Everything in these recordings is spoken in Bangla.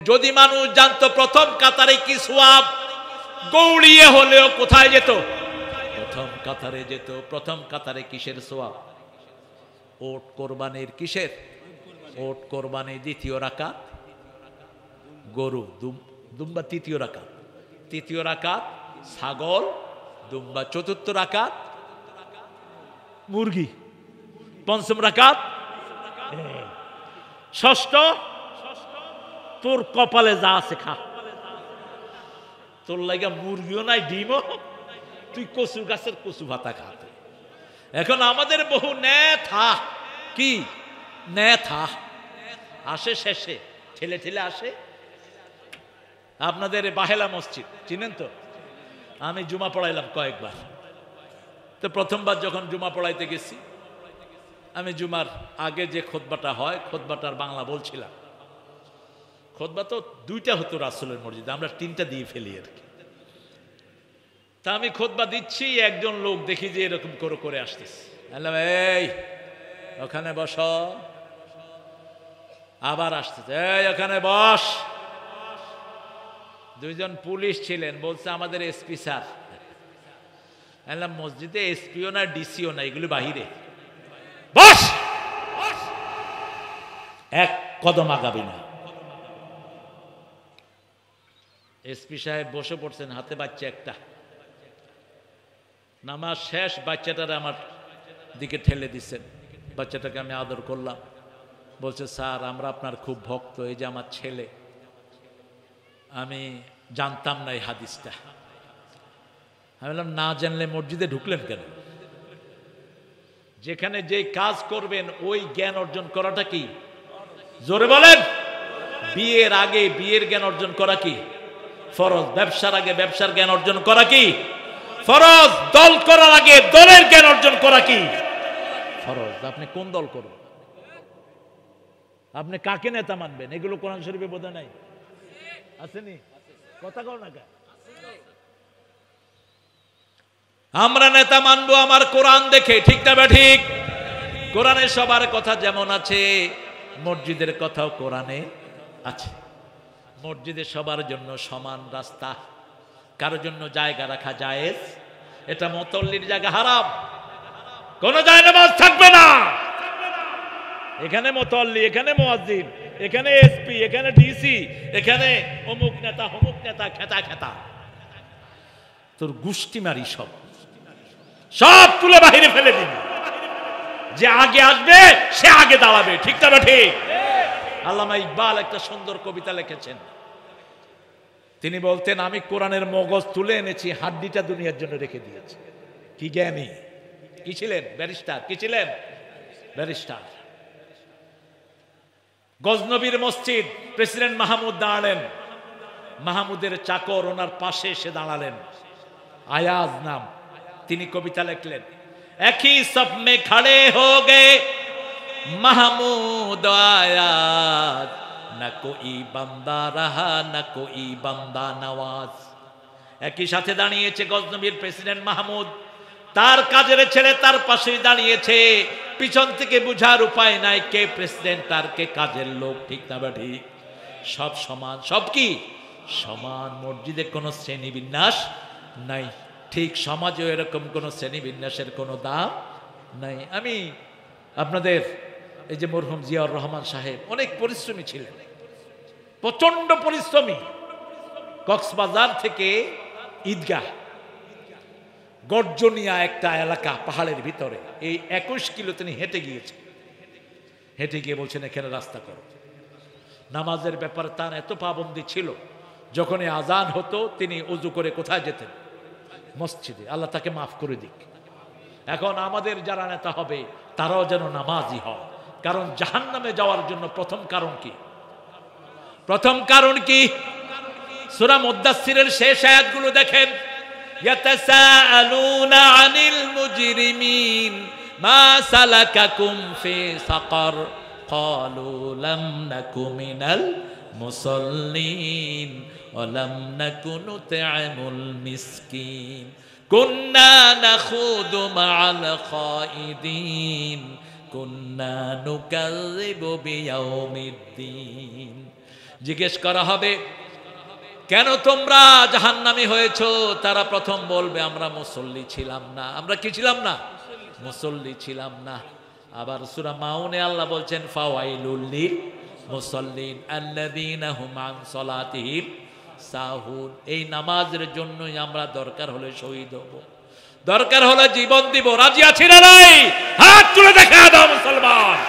যদি মানুষ জানতো প্রথম কাতারে কি সওয়াব, গৌড়িয়ে হলেও কোথায় যেত? প্রথম কাতারে যেত। প্রথম কাতারে কিসের সওয়াব? ওট কোরবানির। কিসের? ওট কোরবানি। দ্বিতীয় রাকাত গরু দুম্বা, তৃতীয় রাকাত। তৃতীয় রাকাত ছাগল দুম্বা, চতুর্থ রাকাত মুরগি, পঞ্চম রাকাত, ষষ্ঠ তোর কপালে যা আছে খা। তোর লাগা মুরগিও নাই, ডিমও, তুই কচু গাছের কচু ভাতা খা। এখন আমাদের বহু নেথা, কি নেথা আসে শেষে, ঠেলে ঠেলে আসে। আপনাদের বাহেলা মসজিদ চিনেন তো? আমি জুমা পড়াইলাম কয়েকবার। তো প্রথমবার যখন জুমা পড়াইতে গেছি, আমি জুমার আগে যে খুতবাটা হয়, খুতবাটার বাংলা বলছিলাম। খুতবা তো দুইটা হতো রাসূলের মসজিদে, আমরা তিনটা দিয়ে ফেলি আর কি। তা আমি খুতবা দিচ্ছি, একজন লোক দেখি যে এরকম করে করে আসতেছে। বললাম, এই ওখানে বস। আবার আসতেছে, এই ওখানে বস। দুইজন পুলিশ ছিলেন, বলছে আমাদের এসপি স্যার। বললাম, মসজিদে এসপিও না ডিসিও না, এগুলো বাহিরে। বস, এক কদম আগাবি না। এসপি সাহেব বসে পড়ছেন, হাতে বাচ্চা একটা। নামাজ শেষ, বাচ্চাটারে আমার দিকে ঠেলে দিচ্ছেন। বাচ্চাটাকে আমি আদর করলাম। বলছে, স্যার আমরা আপনার খুব ভক্ত, এই যে আমার ছেলে। আমি জানতাম না এই হাদিসটা। আমি বললাম, না জানলে মসজিদে ঢুকলেন কেন? যেখানে যেই কাজ করবেন ওই জ্ঞান অর্জন করাটা কি? জোরে বলেন। বিয়ের আগে বিয়ের জ্ঞান অর্জন করা কি ফরজ? ব্যবসার আগে ব্যবসার জ্ঞান অর্জন করা কি ফরজ? দল করার আগে দলের জ্ঞান অর্জন করা কি ফরজ? আপনি কোন দল করবেন? আপনি কাকে নেতা মানবেন? এগুলো কোরআন শরীফে বোঝা নাই? আসেনি? কথা কও না কেন? আমরা নেতা মানবো আমার কোরআন দেখে, ঠিক না ঠিক? কোরআনে সবার কথা যেমন আছে, মসজিদের কথাও কোরআনে আছে। মসজিদে সবার জন্য সমান রাস্তা, কারোর জন্য জায়গা রাখা জায়েজ। এটা মুতাল্লির জায়গা, হারাম। কোন জায়নামাজ থাকবে না এখানে। মুতাল্লি, এখানে মুয়াজ্জিন, এখানে এসপি, এখানে ডিসি, এখানে অমুক নেতা অমুক নেতা, খেতা খেতা তোর গুষ্টি মারি সব সব তুলে বাহিরে ফেলে দিবি। যে আগে আসবে সে আগে দাঁড়াবে, ঠিক না ঠিক? আল্লামা ইকবাল একটা সুন্দর কবিতা লিখেছেন। তিনি বলতেন, আমি কোরআনের মগজ তুলে এনেছি, হাড্ডিটা দুনিয়ার জন্য রেখে দিয়েছি। কি জ্ঞানী! কি ছিলেন? ব্যারিস্টার। কি ছিলেন? ব্যারিস্টার। গজনবীর মসজিদ, প্রেসিডেন্ট মাহমুদ দাঁড়ালেন, মাহমুদের চাকর ওনার পাশে এসে দাঁড়ালেন, আয়াজ নাম। তিনি কবিতা লিখলেন, একই সব মে খড়ে হো গে মাহমুদ আয়াজ, না কোই বান্দা রাহা না কোই বান্দা নওয়াজ। একই সাথে দাঁড়িয়েছে গজনবীর প্রেসিডেন্ট মাহমুদ, তার কাজের ছেলে তার পাশেই দাঁড়িয়েছে। পিছন থেকে বুঝার উপায় নাই কে প্রেসিডেন্ট আর কে কাজের লোক, ঠিক না ঠিক? সব সমান, সব কি সমান। মসজিদে কোনো শ্রেণী বিন্যাস নাই, ঠিক সমাজেও এরকম কোনো শ্রেণী বিন্যাসের কোনো দাম নাই। আমি আপনাদের এই যে মরহুম জিয়াউর রহমান সাহেব অনেক পরিশ্রমী ছিলেন, প্রচন্ড পরিশ্রমী। কক্সবাজার থেকে ঈদগাহ, গর্জনিয়া একটা এলাকা পাহাড়ের ভিতরে, এই 21 কিলো তিনি হেঁটে গিয়েছেন। হেঁটে গিয়ে বলছেন, এখানে রাস্তা করো। নামাজের ব্যাপারে তার এত পাবন্দি ছিল, যখনই আজান হতো তিনি ওযু করে কোথায় যেতেন? মসজিদে। আল্লাহ তাকে মাফ করে দিক। এখন আমাদের যারা নেতা হবে তারাও যেন নামাজি হয়, কারণ জাহান্নামে যাওয়ার জন্য প্রথম কারণ কি? প্রথম কারণ কি? সূরা মুদ্দাসসিরের শেষ আয়াতগুলো দেখেন, ইয়াতাসাআলুনা আনিল মুজরিমিন মা সালাকাকুম ফি সাকার ক্বালু লাম নাকু মিনাল মুসাল্লিন ওয়া লাম নাকু নুত'আমুল মিসকিন কুন্না নাখুদু মা'আল খাইদিন কুন্না নুকাযযিবু বিয়াউমিদ্দিন। জিজ্ঞেস করা হবে কেন তোমরা জাহান্নামী হয়েছো? তারা প্রথম বলবে আমরা মুসল্লি ছিলাম না। আমরা কি ছিলাম না? মুসল্লি ছিলাম না। আবার সূরা মাউনে আল্লাহ বলছেন ফাওয়াইলুল লিল মুসাল্লিন আল্লাযীনা হুম আন সালাতিহিম সাহুন। এই নামাজের জন্যই আমরা দরকার হলে শহীদ হব, দরকার হলে জীবন দিব। রাজি আছি না নাই? হাত তুলে দেখা দাও মুসলমান।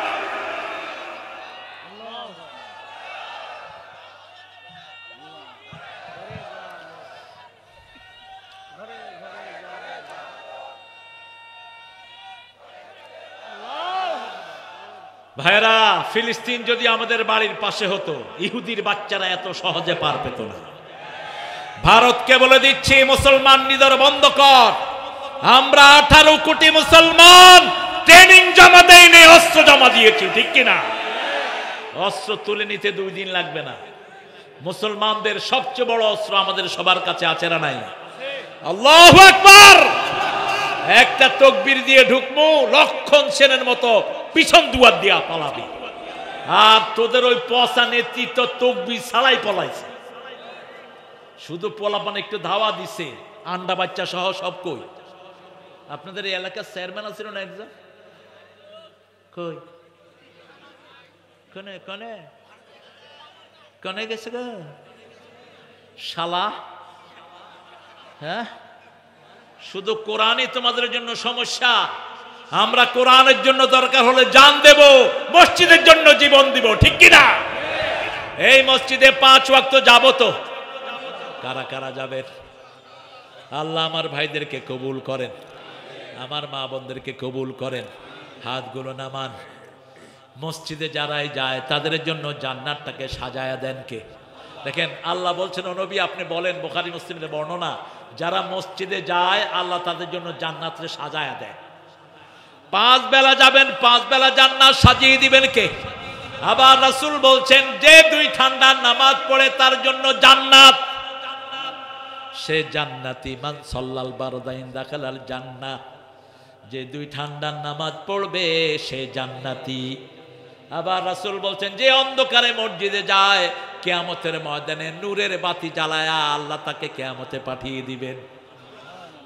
ভাইরা, ফিলিস্তিন যদি আমাদের বাড়ির পাশে হতো, ইহুদির বাচ্চারা এত সহজে পার পেত না। ভারতকে বলে দিচ্ছি মুসলমান নিদর বন্ধ কর। আমরা 18 কোটি মুসলমান ট্রেনিং জমা দেয়নি, অস্ত্র জমা দিয়েছি, ঠিক কিনা? অস্ত্র তুলে নিতে 2 দিন লাগবে না। মুসলমানদের সবচেয়ে বড় অস্ত্র আমাদের সবার কাছে আছে না নাই? আল্লাহু আকবার। একটা তকবীর দিয়ে ঢুকমু, লক্ষণ সেনের মতো পিছন দুয়ার দিয়া পালাবি। আর তোদের ওই পচা নেতৃত্ব তকবীর ছাড়াই পলাইছে। শুধু পোলাপান একটু ধাওয়া দিছে, আন্ডা বাচ্চা সহ সব কই। আপনাদের এই এলাকার চেয়ারম্যান আছিল না একজন? কই? কনে কনে কনে গেছে গো শালা? হ্যাঁ, শুধু কোরআনই তোমাদের জন্য সমস্যা। আমরা কোরআনের জন্য দরকার হলে জান দেব, মসজিদের জন্য জীবন দিব, ঠিক কিনা? এই মসজিদে 5 ওয়াক্ত যাব তো। কারা কারা যাবে? আল্লাহ আমার ভাইদেরকে কবুল করেন, আমার মা বোনদেরকে কবুল করেন। হাতগুলো নামান। মসজিদে যারাই যায় তাদের জন্য জান্নাতটাকে সাজায়া দেন কে? দেখেন আল্লাহ বলছেন, ও নবী আপনি বলেন, বুখারী মুসলিমের বর্ণনা, যারা মসজিদে যায় আল্লাহ তাদের জন্য জান্নাতকে সাজায়া দেয়। 5 বেলা যাবেন, 5 বেলা জান্নাত সাজিয়ে দিবেন কে? আবার রাসূল বলছেন, যে 2 ঠান্ডার নামাজ পড়ে তার জন্য জান্নাত, সে জান্নাতি। মান সাল্লাল বারদাইন দাখালাল জান্নাহ। যে 2 ঠান্ডার নামাজ পড়বে সে জান্নাতি। আবার রাসূল বলছেন, যে অন্ধকারে মসজিদে যায় কিয়ামতের ময়দানে নূরের বাতি জ্বালায়া আল্লাহ তাকে কিয়ামতে পাঠিয়ে দিবেন।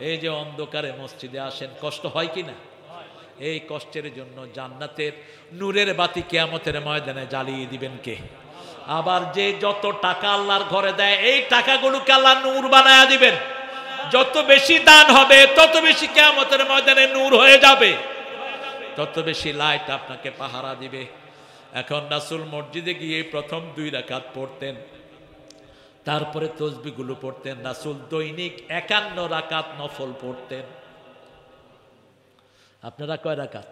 এই যে অন্ধকারে মসজিদে আসেন, কষ্ট হয় কি না? এই কষ্টের জন্য জান্নাতের নূরের বাতি কিয়ামতের ময়দানে জ্বালিয়ে দিবেন কে? আবার যে যত টাকা আল্লাহর ঘরে দেয়, এই টাকাগুলোকে আল্লাহ নূর বানায়া দিবেন। যত বেশি দান হবে তত বেশি কিয়ামতের ময়দানে নূর হয়ে যাবে, তত বেশি লাইট আপনাকে পাহারা দিবে। এখন রাসূল মসজিদে গিয়ে প্রথম 2 রাকাত পড়তেন, তারপরে তসবিহগুলো পড়তেন। রাসূল দৈনিক 51 রাকাত নফল পড়তেন। আপনারা কয় রাকাত?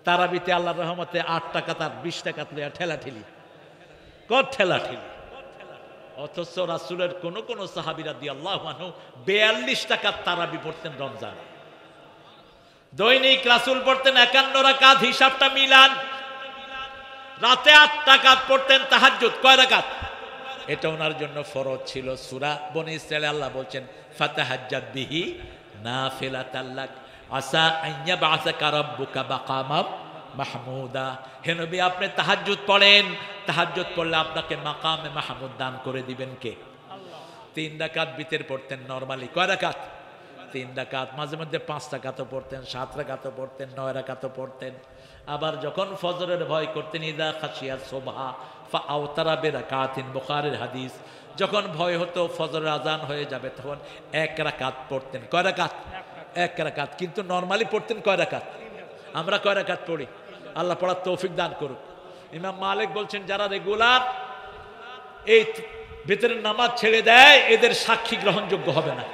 তারাবিতে আল্লাহর রহমতে 8 টাকা তার 20 টাকা লইয়া ঠেলাঠেলি কর, ঠেলাঠেলি। অথচ রাসূলের কোন কোন সাহাবী রাদিয়াল্লাহু আনহু 42 টাকা তারাবি পড়তেন রমজান। দৈনিক রাসূল পড়তেন 51 রাকাত, হিসাবটা মিলান। রাতে 8 রাকাত পড়তেন তাহাজ্জুদ। কয় রাকাত? এটা ওনার জন্য ফরজ ছিল। সূরা বনী ইসরাঈলে আল্লাহ বলছেন, ফাতাহাজ্জাদ বিহি নাফিলাতাল লাক আসা আন ইয়াবআসাকা রাব্বুকা মাকামাম মাহমুদা। হে নবী আপনি তাহাজ্জুদ পড়েন, তাহাজ্জুদ পড়লে আপনাকে মাকামে মাহমুদ দান করে দিবেন কে? আল্লাহ। 3 রাকাত বিতের পড়তেন নরমালি। কয় রাকাত? 3 রাকাত। মাঝে মধ্যে 5 রাকাতও পড়তেন, 7 রাকাতও পড়তেন, 9 রাকাতও পড়তেন। আবার যখন ফজরের ভয় করতেন, ইদা খাশিয়া সুবহা ফাআওতারা বিরাকাতিন, বুখারীর হাদিস। যখন ভয় হতো ফজরের আজান হয়ে যাবে তখন 1 রাকাত পড়তেন। কয় রাকাত? 1 রাকাত। কিন্তু নরমালি পড়তেন কয় রাকাত? আমরা কয় রাকাত পড়ি? আল্লাহ পড়ার তৌফিক দান করুক। ইমাম মালিক বলছেন, যারা রেগুলার এই ভিতরের নামাজ ছেড়ে দেয় এদের সাক্ষী গ্রহণযোগ্য হবে না।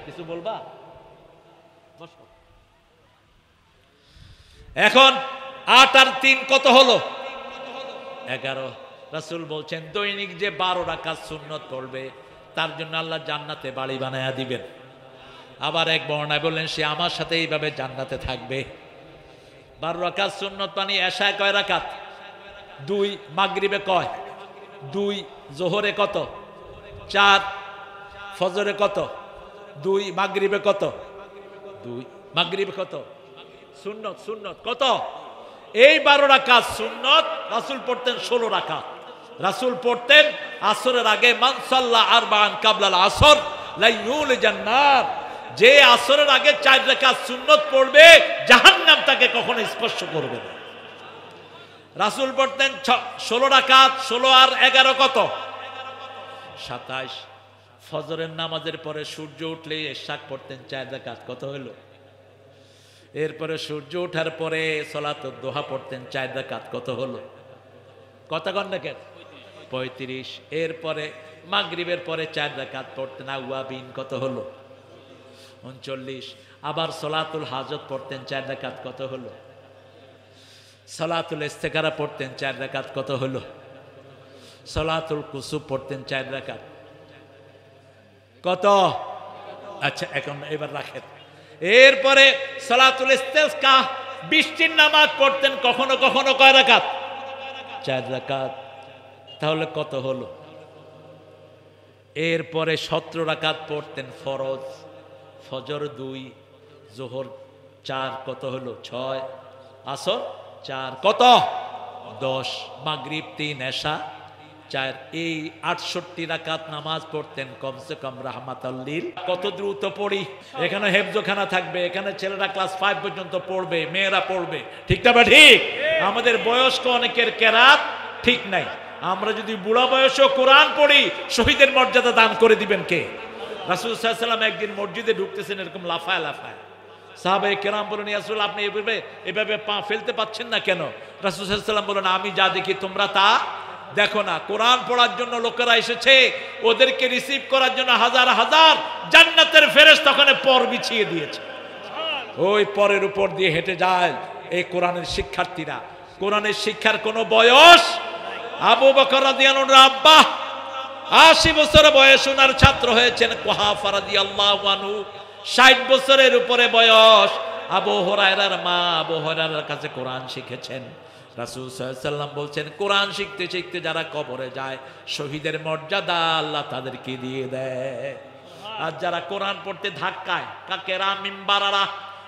কিছু বলবা? এখন 8 আর 3 কত হলো? 11। রাসূল বলছেন, দৈনিক যে 12 রাকাত সুন্নত পড়বে তার জন্য আল্লাহ জান্নাতে বাড়ি বানায়া দিবেন। আবার এক বর্ণনায় বললেন, সে আমার সাথে এইভাবে জান্নাতে থাকবে। 12 রাকাত সুন্নত মানে এশায় কয় রাকাত? 2। মাগরিবে কয়? 2। জোহরে কত? 4। ফজরে কত? 2। মাগরিবে কত? 2। মাগরিবে কত? সুন্নত কত? এই 12 রাকাত সুন্নত রাসূল পড়তেন 16 রাকাত। রাসূল পড়তেন আসরের আগে মান সাল্লা আরবাআন কাবলাল আসর লা ইউলিজান নার, যে আসরের আগে 4 রাকাত সুন্নত পড়বে জাহান্নাম তাকে কখনো স্পর্শ করবে না। রাসূল পড়তেন 16 রাকাত, 16 আর 11 কত? 27। ফজরের নামাজের পরে সূর্য উঠলে ইশাক পড়তেন 4 রাকাত, কত হলো? এরপরে সূর্য ওঠার পরে সালাতুদ দুহা পড়তেন 4 রাকাত, কত হলো? কত দেখেন? 35। এরপরে মাগরিবের পরে 4 রাকাত পড়তেন আওয়াবিন, কত হলো? 39। আবার সালাতুল হাজত পড়তেন 4 রাকাত, কত হলো? সালাতুল ইস্তেখারা পড়তেন 4 রাকাত, কত হলো? সালাতুল কুসুফ পড়তেন 4 রাকাত, কত? আচ্ছা, এখন এবার রাখেন। এরপরে সালাতুল ইস্তিসকা বৃষ্টির নামাজ পড়তেন কখনো কখনো কয় রাকাত? 4 রাকাত, তাহলে কত হলো? এরপরে 17 রাকাত পড়তেন ফরজ, ফজর 2, যোহর 4, কত হলো? 6, আসর 4, কত? 10, মাগরিব 3, এশা 4। এই 68 রাকাত নামাজ পড়তেন কমসে কম রাহমাতাল লিল। কত দ্রুত পড়ি! এখানে হেফজখানা থাকবে, এখানে ছেলেরা ক্লাস 5 পর্যন্ত পড়বে, মেয়েরা পড়বে, ঠিক না? ঠিক। আমাদের বয়স্ক অনেকের কেরাত ঠিক নাই। আমরা যদি বুড়া বয়সেও কোরআন পড়ি, শহীদের মর্যাদা দান করে দিবেন কে? রাসূল সাল্লাল্লাহু আলাইহি ওয়াসাল্লাম একদিন মসজিদে ঢুকতেছেন, এরকম লাফায় লাফায়। সাহাবায়ে কেরাম বলেন, ইয়া রাসূল, আপনি এভাবে পা ফেলতে পাচ্ছেন না কেন? রাসূল সাল্লাল্লাহু আলাইহি ওয়াসাল্লাম বলেন, আমি যা দেখি তোমরা তা দেখো না। কোরআন পড়ার জন্য লোকেরা এসেছে, ওদেরকে রিসিভ করার জন্য হাজার হাজার জান্নাতের ফেরেশতা ওখানে পর বিছিয়ে দিয়েছে। ওই পরের উপর দিয়ে হেঁটে যায় এই কোরআনের শিক্ষার্থীরা। কোরআনের শিক্ষার কোনো বয়স। আবু বকর রাদিয়াল্লাহু আনহু আব্বা 80 বছর বয়স, ওনার ছাত্র হয়েছেন কুহাফা রাদিয়াল্লাহু আনহু 60 বছরের উপরে বয়স। আবু হুরায়রার মা আবু হুরায়রার কাছে কোরআন শিখেছেন। রাসূল সাল্লাল্লাহু আলাইহি ওয়াসাল্লাম বলছেন, কোরআন শিখতে শিখতে যারা কবরে যায়, শহীদের মর্যাদা আল্লাহ তাদেরকে দিয়ে দেয়। আর যারা কোরআন পড়তে ধাক্কায়, কাকেরা মিম্বারারা,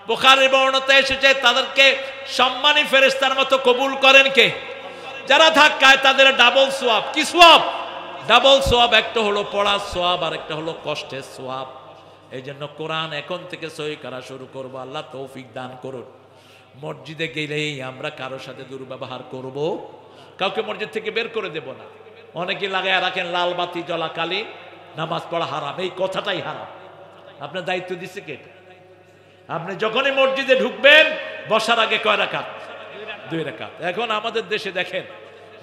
বুখারীর বর্ণনাতে এসেছে, তাদেরকে সম্মানী ফেরেশতার মতো কবুল করেন কে? যারা ধাক্কায়, তাদের ডাবল সওয়াব। কি সওয়াব? ডাবল সওয়াব। একটা হলো পড়ার সওয়াব, আর একটা হলো কষ্টের সওয়াব। এই জন্য কোরআন এখন থেকে সহি করা শুরু করব। আল্লাহ তৌফিক দান করুন। মসজিদে গেলেই আমরা কারোর সাথে দুর্ব্যবহার করব, কাউকে মসজিদ থেকে বের করে দেব না। অনেকে লাগায় রাখেন লাল বাতি জ্বলাকালীন নামাজ পড়া হারাম। এই কথাটাই হারাম। আপনার দায়িত্ব দিচ্ছে কে? আপনি যখনই মসজিদে ঢুকবেন, বসার আগে কয় রাকাত? 2 রাকাত। এখন আমাদের দেশে দেখেন,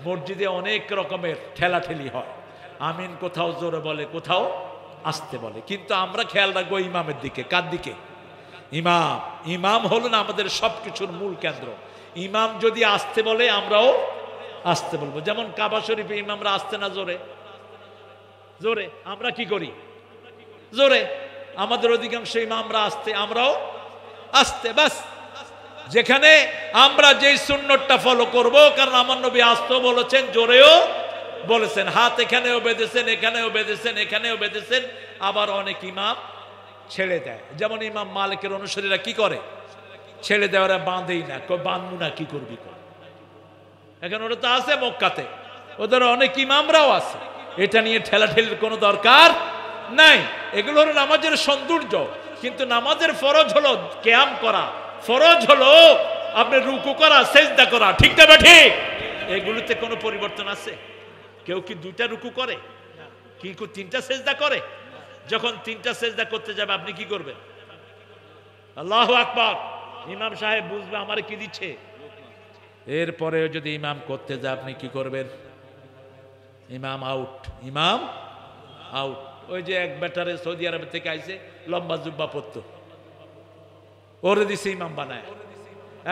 মসজিদে অনেক রকমের ঠেলাঠেলি হয়। আমিন কোথাও জোরে বলে, কোথাও আস্তে বলে। কিন্তু আমরা খেয়াল রাখবো ইমামের দিকে। কার দিকে? ইমাম। ইমাম হলেন আমাদের সবকিছুর মূল কেন্দ্র। ইমাম যদি আস্তে বলে, আমরাও আস্তে বলবো। যেমন কাবা শরীফে ইমামরা আস্তে না জোরে? জোরে। আমরা কি করি? জোরে। আমাদের অধিকাংশ ইমামরা আস্তে, আমরাও আস্তে। বাস। যেখানে আমরা যেই সুন্নতটা ফলো করব, কারণ আমার নবী আস্তেও বলেছেন, জোরেও বলেছেন। হাত এখানেও বেঁধেছেন, এখানেও বেঁধেছেন, এখানেও বেঁধেছেন। আবার অনেক ইমাম ছেড়ে দেয়। যেমন ইমাম মালিকের অনুসারীরা কি করে? ছেড়ে দেয়, ওরা বাঁধেই না। বাঁধবো না, কি করবি? এখন ওরা তো আছে মক্কাতে, ওদের অনেক ইমামরাও আছে। এটা নিয়ে ঠেলাঠেলির কোনো দরকার নাই। এগুলো হলো নামাজের সৌন্দর্য। কিন্তু নামাজের ফরজ হলো কিয়াম করা, ফরজ হলো আপনি রুকু করা, সেজদা করা, ঠিক না? ঠিক। এগুলোতে কোনো পরিবর্তন আছে? কেউ কি 2টা রুকু করে? কি 3টা সেজদা করে? যখন 3টা সেজদা করতে যাবে, আপনি কি করবেন? আল্লাহু আকবার। ইমাম সাহেব বুঝবে আমার কি দিচ্ছে। এরপরে যদি ইমাম করতে যায়, আপনি কি করবেন? ইমাম আউট, ইমাম আউট। ওই যে এক বেটারে সৌদি আরব থেকে আইছে, লম্বা জুব্বা পরতো, ওরে দিছে ইমাম বানায়।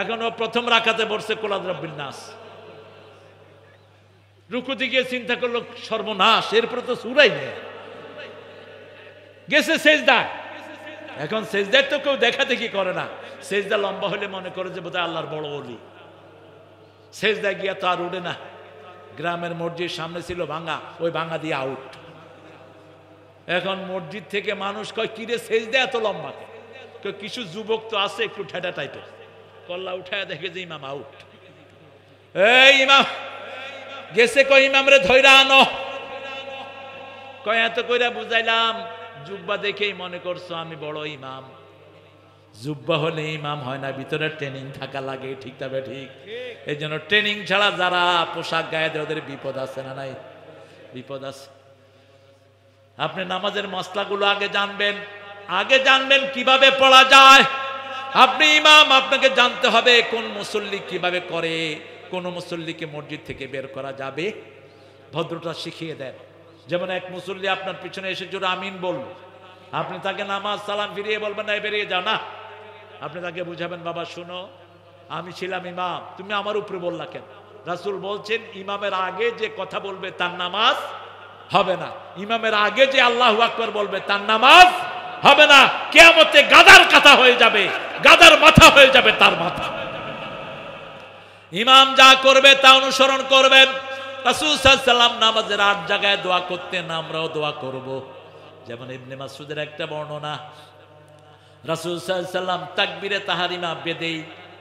এখন ও প্রথম রাকাতে বসছে কুল রাব্বিন নাস। রুকুতে গিয়ে চিন্তা করলো, সর্বনাশ, এরপরে তো সূরাই নেই। গেছে সেজদা। এখন সেজদায় তো কেউ দেখা দেখি করে না। সেজদা লম্বা হলে মনে করে যে বোধহয় আল্লাহর বড় ওলি। সেজদা গিয়া তো আর উঠে না। গ্রামের মসজিদ সামনে ছিল ভাঙা, ওই ভাঙা দিয়ে আউট। এখন মসজিদ থেকে মানুষ কয়, কিরে সেজদা এত লম্বা? কিছু যুবক তো আছে একটু ঠেটা টাইপের, কল্লা উঠায় দেখে যে ইমাম আউট। এই ইমাম গেছে কই ইমামরে ধইরা আনো। কয় এত কইরা বুঝাইলাম, জুব্বা দেখেই মনে করছো আমি বড় ইমাম। জুব্বা হলে ইমাম হয় না, ভিতরে ট্রেনিং থাকা লাগে, ঠিক তবে ঠিক। এই জন্য ট্রেনিং ছাড়া যারা পোশাক গায়ে দেয় ওদের বিপদ আছে না নাই? বিপদ আছে। আপনি নামাজের মশলাগুলো আগে জানবেন কিভাবে পড়া যায়। আপনি ইমাম, আপনাকে জানতে হবে কোন মুসল্লি কিভাবে করে, কোন মুসল্লিকে মসজিদ থেকে বের করা যাবে, ভদ্রতা শিখিয়ে দেন। যেমন এক মুসল্লি আপনার পিছনে এসে জোরে আমিন বলল, আপনি তাকে নামাজ সালাম ফিরিয়ে বলবেন না বেরিয়ে যাও না, আপনি তাকে বুঝাবেন, বাবা শুনো, আমি ছিলাম ইমাম, তুমি আমার উপরে বললা কেন? রাসূল বলছেন ইমামের আগে যে কথা বলবে তার নামাজ হবে না, ইমামের আগে যে আল্লাহু আকবার বলবে তার নামাজ হবে না। কিয়ামতে গাদার কাটা হয়ে যাবে, গাদার মাথা হয়ে যাবে তার মাথা। ইমাম যা করবে তা অনুসরণ করবেন। রাসূল সাল্লাল্লাহু আলাইহি ওয়াসাল্লাম নামাজের 8 জায়গায় দোয়া করতেন, আমরাও দোয়া করব। যেমন ইবনে মাসউদের একটা বর্ণনা, রাসূল সাল্লাল্লাহু আলাইহি ওয়াসাল্লাম তাকবীরে তাহরিমা বেদেই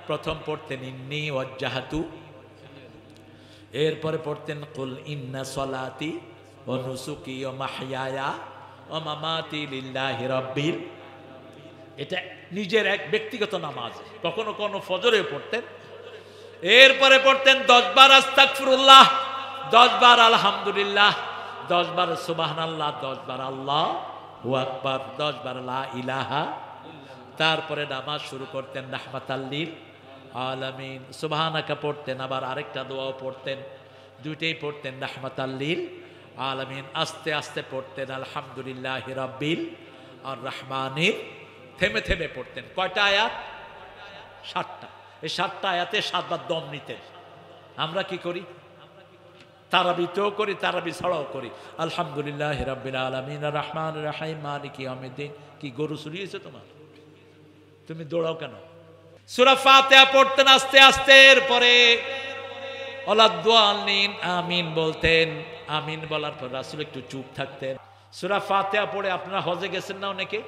প্রথম পড়তেন ইন্নী ওয়াজ্জাহাতু, এরপরে পড়তেন কুল ইন্না সলাতি ওয়া নুসুকি ওয়া মাহইয়ায়া ওয়া মামাতি লিল্লাহি রাব্বিল। এটা নিজের এক ব্যক্তিগত নামাজ, কখনো কোনো ফজরে পড়তেন। এরপরে পড়তেন 10 বার আস্তাগফিরুল্লাহ, 10 বার আলহামদুলিল্লাহ, 10 বার সুবহানাল্লাহ, 10 বার আল্লাহু আকবার, 10 বার লা ইলাহা। তারপরে নামাজ শুরু করতেন রাহমাতাল লিল আলামিন, সুবহানাকা পড়তেন, আবার আরেকটা দোয়াও পড়তেন, দুইটাই পড়তেন রাহমাতাল লিল আলামিন। আস্তে আস্তে পড়তেন আলহামদুলিল্লাহি রাব্বিল আর রহমানির, থেমে থেমে পড়তেন। কয়টা আয়াত? 7টা। এই 7টা আয়াতে 7 বার দম নিতেন। আমরা কি করি? তারাবিতেও করি, তারাবি ছাড়াও করি। আলহামদুলিল্লাহি রাব্বিল আলামিন আর রহমানির রহিম মালিকি ইয়াউমিদ্দিন। কি গরু চুরিয়েছে তোমার? তুমি দৌড়াও কেন? সূরা ফাতিহা পড়তেন আস্তে আস্তে, এরপরে ওয়ালাদ-দাল্লিন আমিন বলতেন। আমিন বলার পর রাসূল একটু চুপ থাকতেন। সূরা ফাতিহা পড়ে আপনারা হজে গেছেন না অনেকে?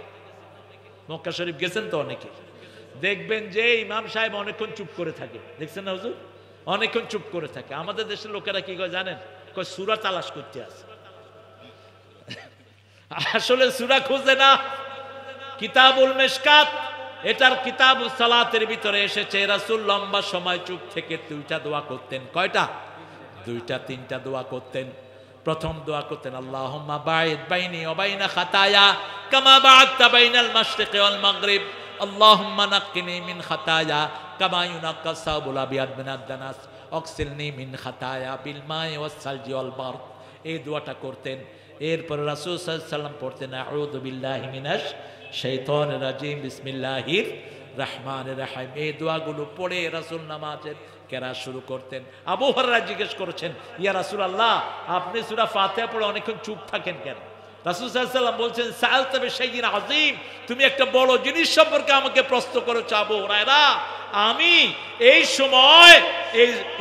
মক্কা শরীফ গেছেন তো অনেকে, দেখবেন যে ইমাম সাহেব অনেকক্ষণ চুপ করে থাকে। দেখছেন না হুজুর? অনেকক্ষণ চুপ করে থাকে। আমাদের দেশের লোকেরা কি করে জানেন? কয় সূরা তালাশ করতে আসে। আসলে সূরা খুঁজে না। কিতাবুল মিশকাত, এটার কিতাবুস সালাতের ভিতরে এসেছে রাসূল লম্বা সময় চুপ থেকে 2টা দোয়া করতেন। কয়টা? 2টা 3টা দোয়া করতেন। প্রথম দোয়া করতেন আল্লাহুম্মা বাঈদ বাইনি ওয়া বাইনা খাতায়া কামা বা'আদতা বাইনাল মাশরিকি ওয়াল মাগরিব, আল্লাহুম্মা নাক্কিনি মিন খাতায়া কামা ইউনাক্কাস সাবুল আবিয়াদ মিনাদ দানাস, অগসিলনি মিন খাতায়া বিল মাই ওয়াস সালজি ওয়াল বারদ। এই দোয়াটা করতেন। এরপর রাসূল সাল্লাল্লাহু আলাইহি ওয়াসাল্লাম পড়তেন আউযু বিল্লাহি মিনাশ শাইতানির রাজিম বিসমিল্লাহির রহমানির রহিম। এই দোয়াগুলো পড়ে রাসূল নামাজের কেরাত শুরু করতেন। আবু হুরায়রা জিজ্ঞেস করেছেন, ইয়া রাসূলুল্লাহ, আপনি সূরা ফাতিহা পড়ে অনেকক্ষণ চুপ থাকেন কেন? রাসূল সাল্লাল্লাহু আলাইহি ওয়াসাল্লাম বলছেন, সাআলতা বিশাইইন আযীম, তুমি একটা বড় জিনিস সম্পর্কে আমাকে প্রশ্ন করেছো আবু হুরায়রা। আমি এই সময়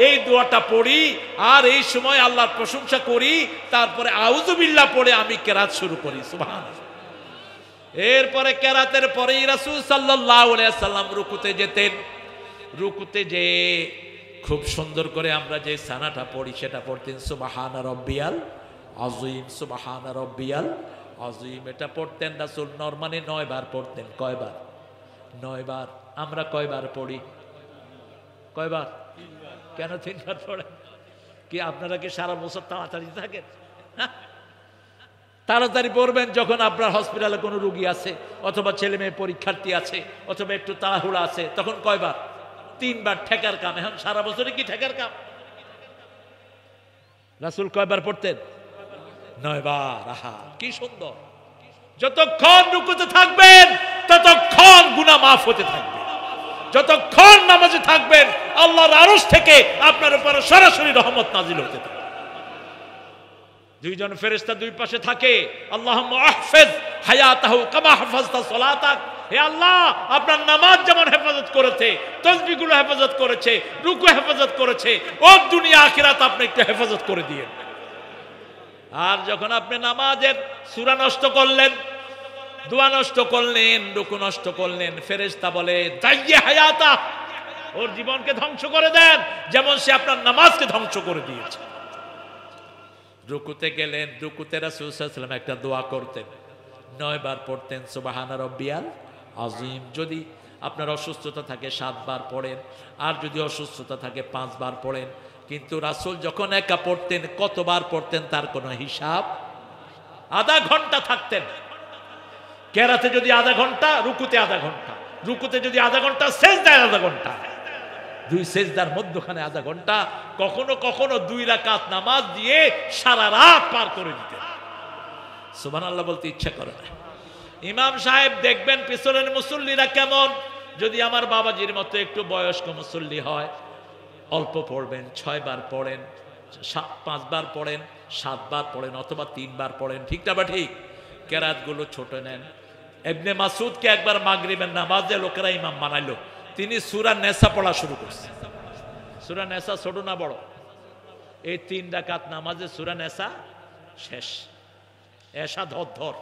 এই দোয়াটা পড়ি আর এই সময় আল্লাহর প্রশংসা করি, তারপরে আউযু বিল্লাহ পড়ে আমি কেরাত শুরু করি। সুবহানাল্লাহ। এরপরে কেরাতের পরেই রাসূল সাল্লাল্লাহু আলাইহি ওয়াসাল্লাম রুকুতে যেতেন। রুকুতে যে খুব সুন্দর করে আমরা যে সানাটা পড়ি সেটা পড়তেন সুবহানা রাব্বিয়াল আযীম, সুবহানা রাব্বিয়াল আযীম। এটা পড়তেন রাসূল নরমালি 9 বার পড়তেন। কয়বার? 9 বার। আমরা কয়বার পড়ি? কয়বার? কেন 3 বার পড়েন? কি আপনারা কি সারা বছর তাড়াতাড়ি থাকেন? তাড়াতাড়ি পড়বেন যখন আপনার হসপিটালে কোনো রোগী আছে, অথবা ছেলে মেয়ে পরীক্ষার্থী আছে, অথবা একটু তাড়াহুড়া আছে, তখন কয়বার? 3 বার। ঠেকার কাম। এখন সারা বছরে কি ঠেকার কাম? রাসূল কয়বার পড়তেন? 9 বার। আহা কি সুন্দর! যতক্ষণ রুকুতে থাকবেন ততক্ষণ গুনাহ মাফ হতে থাকবে। যতক্ষণ নামাজে থাকবেন আল্লাহর আরশ থেকে আপনার উপর সরাসরি রহমত নাজিল হতে থাকবে। 2 জন ফেরেশতা 2 পাশে থাকে। আল্লাহুম্মা আহফিজ হায়াতাহু কামা হাফাজতা সালাতাক। হে আল্লাহ, আপনার নামাজ যেমন হেফাজত করেছে, তাসবিহগুলো হেফাজত করেছে, রুকু হেফাজত করেছে, ও দুনিয়া আখিরাত আপনি একটু হেফাজত করে দিয়েন। আর যখন আপনি নামাজের সূরা নষ্ট করলেন, দোয়া নষ্ট করলেন, রুকু নষ্ট করলেন, ফেরেশতা বলে দাইয়ে হায়াতা, ওর জীবনকে ধ্বংস করে দেন, যেমন সে আপনার নামাজকে ধ্বংস করে দিয়েছে। রুকুতে গেলেন, রুকুতে রাসূল সাল্লাল্লাহু আলাইহি ওয়াসাল্লাম একটা দোয়া করতেন, 9 বার পড়তেন সুবহানা রাব্বিয়াল আযীম। যদি আপনার অসুস্থতা থাকে 7 বার পড়েন, আর যদি অসুস্থতা থাকে 5 বার পড়েন। কিন্তু রাসূল যখন একা পড়তেন কতবার পড়তেন তার কোনো হিসাব। আধা ঘন্টা থাকতেন কেরাতে, যদি আধা ঘন্টা, রুকুতে আধা ঘন্টা, রুকুতে যদি আধা ঘন্টা, সেজদায় আধা ঘন্টা, 2 সেজদার মধ্যখানে আধা ঘন্টা। কখনো কখনো 2 রাকাত নামাজ দিয়ে সারা রাত পার করে দিতেন। সুবহানাল্লাহ বলতে ইচ্ছা করে না। ইমাম সাহেব দেখবেন পিছনের মুসল্লিরা কেমন। যদি আমার বাবাজির মতো একটু বয়স্ক মুসল্লি হয়, অল্প পড়বেন, 6 বার পড়েন, 5 বার পড়েন, 7 বার পড়েন, অথবা 3 বার পড়েন, ঠিক না বা ঠিক? কেরাতগুলো ছোট নেন। ইবনে মাসউদকে একবার মাগরিবের নামাজে লোকেরা ইমাম বানাইলো, তিনি সূরা নেসা পড়া শুরু করছেন। সূরা নেসা ছোট না বড়? এই 3 রাকাত নামাজে সূরা নেসা শেষ, এশা ধর।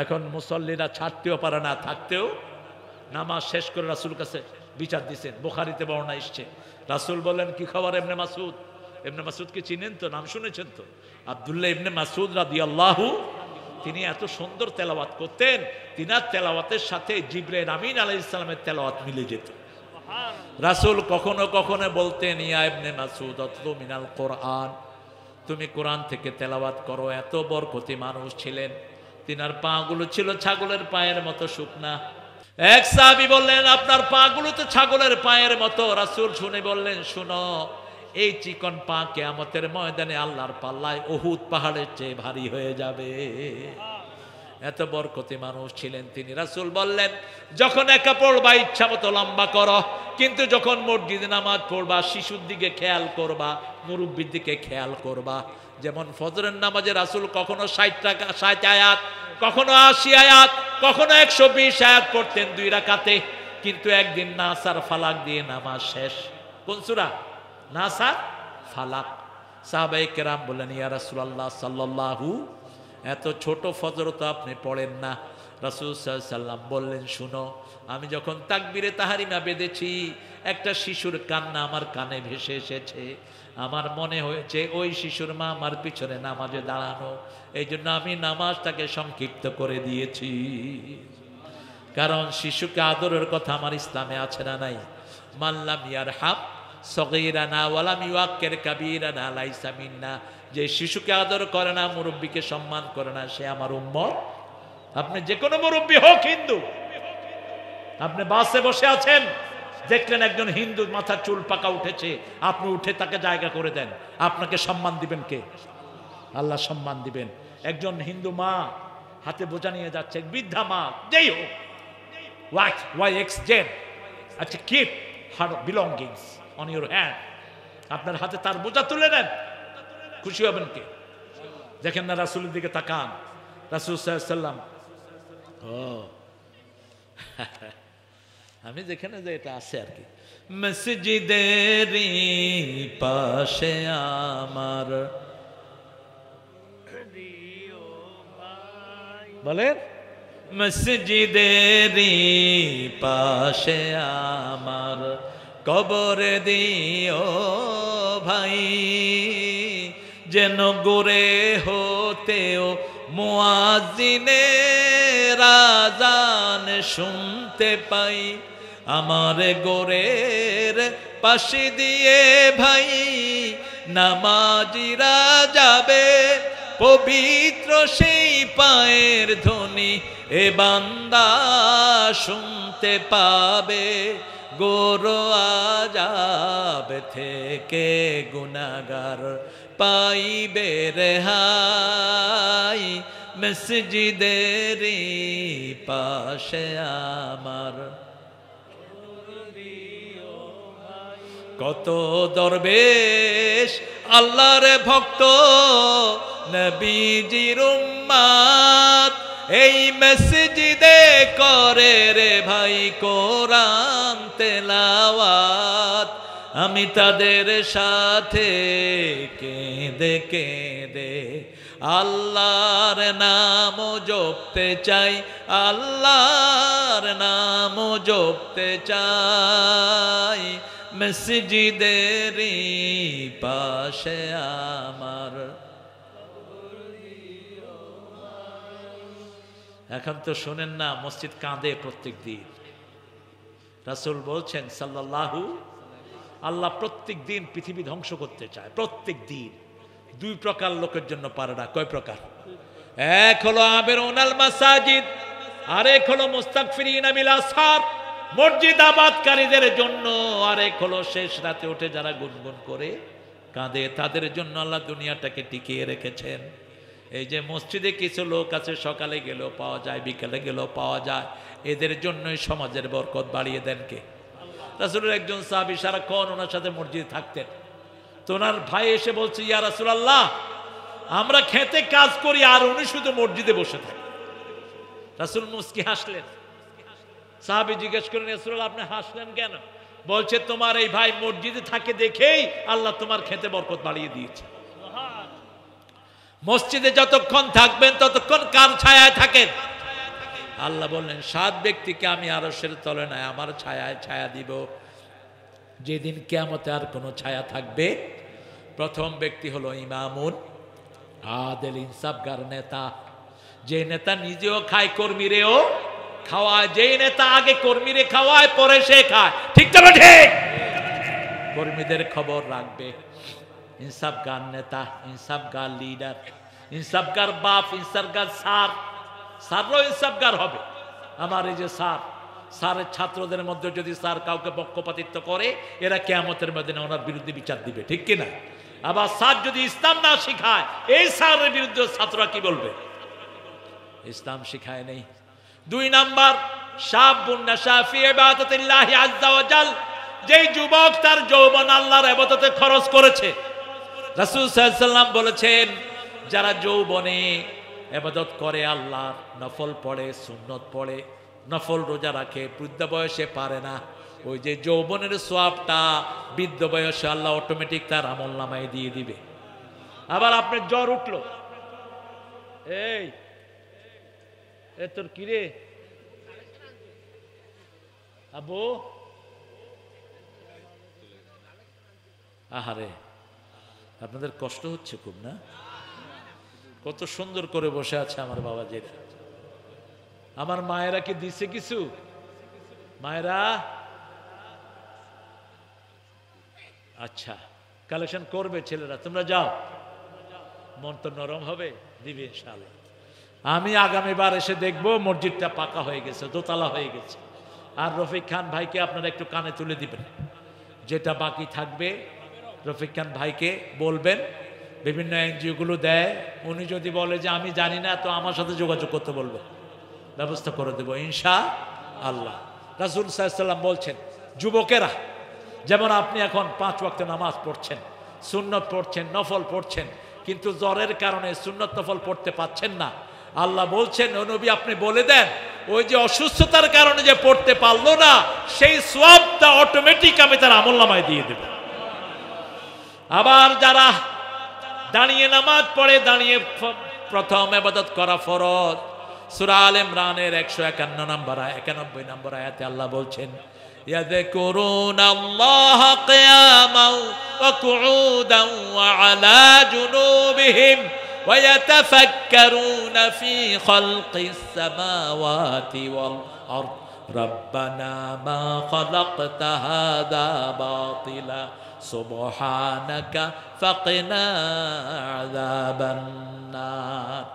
এখন মুসল্লিরা ছাড়তেও পারে না, থাকতেও। নামাজ শেষ করে রাসূল কাছে বিচার দিচ্ছেন, বুখারীতে বর্ণনা এসছে। রাসূল বলেন, কি খবর ইবনে মাসউদ? ইবনে মাসউদকে চিনেন তো, নাম শুনেছেন তো? আব্দুল্লাহ ইবনে মাসউদ রাদিয়াল্লাহু, তিনি এত সুন্দর তেলাওয়াত করতেন, তিনার তেলাওয়াতের সাথে জিবরাইল আমিন আলাইহিস সালামের তেলাওয়াত মিলে যেত। রাসূল কখনো কখনো বলতেন, ইয়া ইবনে মাসউদ আতলু মিনাল কোরআন, তুমি কোরআন থেকে তেলাওয়াত করো। এত বরকতি মানুষ ছিলেন, তিনার পাগুলো ছিল ছাগলের পায়ের মতো শুকনা। এক সাহাবী বললেন, আপনার পাগুলো তো ছাগলের পায়ের মতো। রাসূল শুনে বললেন, শুনো, এই চিকন পা কিয়ামতের ময়দানে আল্লাহর পাল্লায় উহুদ পাহাড়ের চেয়ে ভারী হয়ে যাবে। এত বরকতি মানুষ ছিলেন তিনি। রাসূল বললেন, যখন একা পড়বা ইচ্ছা মতো লম্বা করো, কিন্তু যখন মসজিদে নামাজ পড়বা শিশুর দিকে খেয়াল করবা, মুরব্বির দিকে খেয়াল করবা। যেমন ফজরের নামাজে রাসূল কখনো 60 আয়াত, কখনো 80 আয়াত, কখনো 120 আয়াত পড়তেন 2 রাকাতে। কিন্তু একদিন নাসার ফালাক দিয়ে নামাজ শেষ। কোন সূরা? নাসার ফালাক। সাহাবায়ে কেরাম বললেন, ইয়া রাসূলুল্লাহ সাল্লাল্লাহু, এত ছোট ফজর তো আপনি পড়েন না। রাসূল সাল্লাল্লাহু আলাইহি সাল্লাম বললেন, শুনো, আমি যখন তাকবীরে তাহরিমা বেঁধেছি, একটা শিশুর কান্না আমার কানে ভেসে এসেছে। আমার মনে হয়েছে ওই শিশুর মা আমার পিছনে নামাজে দাঁড়ানো, এই জন্য আমি নামাজটাকে সংক্ষিপ্ত করে দিয়েছি। কারণ শিশুকে আদরের কথা আমার ইসলামে আছে না নাই? মাল্লাম ইয়ারহাম সগীরানা ওয়ালাম ইউআক্কির কাবীরানা লাইসা মিন্না। যে শিশুকে আদর করে না, মুরব্বীকে সম্মান করে না, সে আমার উম্মত। আপনি যে কোনো মুরব্বী হোক, হিন্দু, আপনি বাসে বসে আছেন, দেখলেন একজন হিন্দু মাথার চুল পাকা উঠেছে, আপনি উঠে তাকে জায়গা করে দেন, আপনাকে সম্মান দিবেন কে? আল্লাহ সম্মান দিবেন। একজন হিন্দু মা হাতে বোঝা নিয়ে যাচ্ছে, বৃদ্ধা মা, যেই হোক, YXZ, আচ্ছা, keep her belongings on your hand, আপনার হাতে তার বোঝা তুলে নেন, খুশি হবেন কে? দেখেন না রাসূলের দিকে তাকান। রাসূল সাল্লাল্লাহু আলাইহি সাল্লাম, আমি যেখানে যে এটা আছে আর কি, মসজিদের পাশে আমার, বলেন, মসজিদের পাশে আমার কবর দিও ভাই, যেন গোরে হতেও মুয়াজ্জিনের আযান শুনতে পাই। আমার গোরের পাশে দিয়ে ভাই নামাজিরা যাবে, পবিত্র সেই পায়ের ধ্বনি এ বান্দা শুনতে পাবে। গোর আযাব থেকে গুনাহগার পাইবে রেহাই, মসজিদের পাশে আমার। কত দরবেশ আল্লাহর ভক্ত নবীজির উম্মত এই মসজিদে করে রে ভাই কোরআন তেলাওয়াত। আমি তাদের সাথে কেঁদে কেঁদে আল্লাহর নাম জপতে চাই, আল্লাহর নাম জপতে চাই। মসজিদের পাশে আমার এখন তো শোনেন না, মসজিদ কাঁদে প্রত্যেক দিন। রাসূল বলছেন সাল্লাল্লাহু, আল্লাহ প্রত্যেক দিন পৃথিবী ধ্বংস করতে চায়, প্রত্যেক দিন। দুই প্রকার লোকের জন্য পারে না। কয় প্রকার? এক হলো আমিরুনাল মাসাজিদ, আরেক হলো মুস্তাগফিরিনা বিল আসহার, মসজিদ আবাদকারীদের জন্য। আরেক হলো শেষ রাতে উঠে যারা গুনগুন করে কাঁদে, তাদের জন্য আল্লাহ দুনিয়াটাকে টিকিয়ে রেখেছেন। এই যে মসজিদে কিছু লোক আছে, সকালে গেলেও পাওয়া যায়, বিকেলে গেলেও পাওয়া যায়, এদের জন্যই সমাজের বরকত বাড়িয়ে দেন কে? রাসূলের একজন সাহাবী সারাক্ষণ ওনার সাথে মসজিদে থাকতেন। তো ওনার ভাই এসে বলছে, ইয়া রাসূলুল্লাহ, আমরা খেতে কাজ করি আর উনি শুধু মসজিদে বসে থাকেন। রাসূল মুস্কি হাসলেন। সাহাবী জিজ্ঞেস করেন, ইয়া রাসূলুল্লাহ, আপনি হাসলেন কেন? বলছে, তোমার এই ভাই মসজিদে থাকে দেখেই আল্লাহ তোমার খেতে বরকত বাড়িয়ে দিয়েছে। মসজিদে যতক্ষণ থাকবেন ততক্ষণ কার ছায়ায় থাকেন? আল্লাহ বললেন, 7 ব্যক্তিকে আমি আরশের তলে নয় আমার ছায়ায় ছায়া দিব, যেদিন কিয়ামতে আর কোনো ছায়া থাকবে। প্রথম ব্যক্তি হলো ইমামুন আদিল, ইনসাফগার নেতা। যে নেতা নিজেও খায়, কর্মীরেও খাওয়ায়। যেই নেতা আগে কর্মীরে খাওয়ায়, পরে সে খায়। ঠিক তো? ঠিক। কর্মীদের খবর রাখবে। ইনসাফগার নেতা, ইনসাফগার লিডার, ইনসাফগার বাপ, ইনসাফগার স্যার। স্যারও ইনসাফগার হবে। আমার এই যে স্যারের ছাত্রদের মধ্যে যদি স্যার কাউকে পক্ষপাতিত্ব করে, এরা কিয়ামতের ময়দানে ওনার বিরুদ্ধে বিচার দিবে। ঠিক কিনা? আবার স্যার যদি ইসলাম না শিখায়, এই স্যারের বিরুদ্ধে ছাত্ররা কি বলবে? ইসলাম শিখায় নেই। 2 নাম্বার, শাবুন নাশা ফি ইবাদাতিল্লাহি আযজা ওয়া জাল, যেই যুবক তার যৌবন আল্লাহর ইবাদতে খরচ করেছে। রাসূল সাল্লাল্লাহু আলাইহি ওয়াসাল্লাম বলেছেন, যারা যৌবনে ইবাদত করে, আল্লাহর নফল পড়ে, সুন্নত পড়ে, নফল রোজা রাখে, বৃদ্ধ বয়সে পারে না, ওই যে যৌবনের সওয়াবটা বৃদ্ধ বয়সে আল্লাহ অটোমেটিক তার আমলনামায় দিয়ে দিবে। আবার আপনার জ্বর উঠলো, এই তোর কি রে আবু, আহারে আপনাদের কষ্ট হচ্ছে খুব না? কত সুন্দর করে বসে আছে আমার বাবাজির। আমার মায়েরা কি দিছে কিছু? মায়েরা আচ্ছা কালেকশন করবে ছেলেরা, তোমরা যাও, মন তো নরম হবে, দিবে ইনশাআল্লাহ। আমি আগামীবার এসে দেখবো মসজিদটা পাকা হয়ে গেছে, দোতলা হয়ে গেছে। আর রফিক খান ভাইকে আপনারা একটু কানে তুলে দিবেন, যেটা বাকি থাকবে রফিক খান ভাইকে বলবেন। বিভিন্ন এনজিও গুলো দেয়, উনি যদি বলে যে আমি জানি না, তো আমার সাথে যোগাযোগ করতে বলবে, ব্যবস্থা করে দেবো ইনশাআল্লাহ। রাসূল সাল্লাল্লাহু আলাইহি ওয়াসাল্লাম বলছেন, যুবকেরা যেমন আপনি এখন 5 ওয়াক্ত নামাজ পড়ছেন, সুন্নত পড়ছেন, নফল পড়ছেন, কিন্তু জ্বরের কারণে সুন্নত নফল পড়তে পাচ্ছেন না। আল্লাহ বলছেন, ও নবী আপনি বলে দেন, ওই যে অসুস্থতার কারণে যে পড়তে পারলো না, সেই সওয়াবটা অটোমেটিক আমি তার আমলনামায় দিয়ে দেব। আবার যারা দাঁড়িয়ে নামাজ পড়ে, দাঁড়িয়ে প্রথম ইবাদত করা ফরজ। সূরা আলে ইমরানের 191 নম্বর আয়াতে আল্লাহ বলছেন, ইয়াযকুরুনাল্লাহা কিয়ামান ওয়া কুউদান ওয়া আলা জুনুবিহিম ওয়া ইয়াতাফাক্কারুনা ফি খালকিস সামাওয়াতি ওয়াল আরদ রব্বানা মা খালাকতা হাযা বাতিলা সুবহানাকা ফাকিনা আযাবান নার।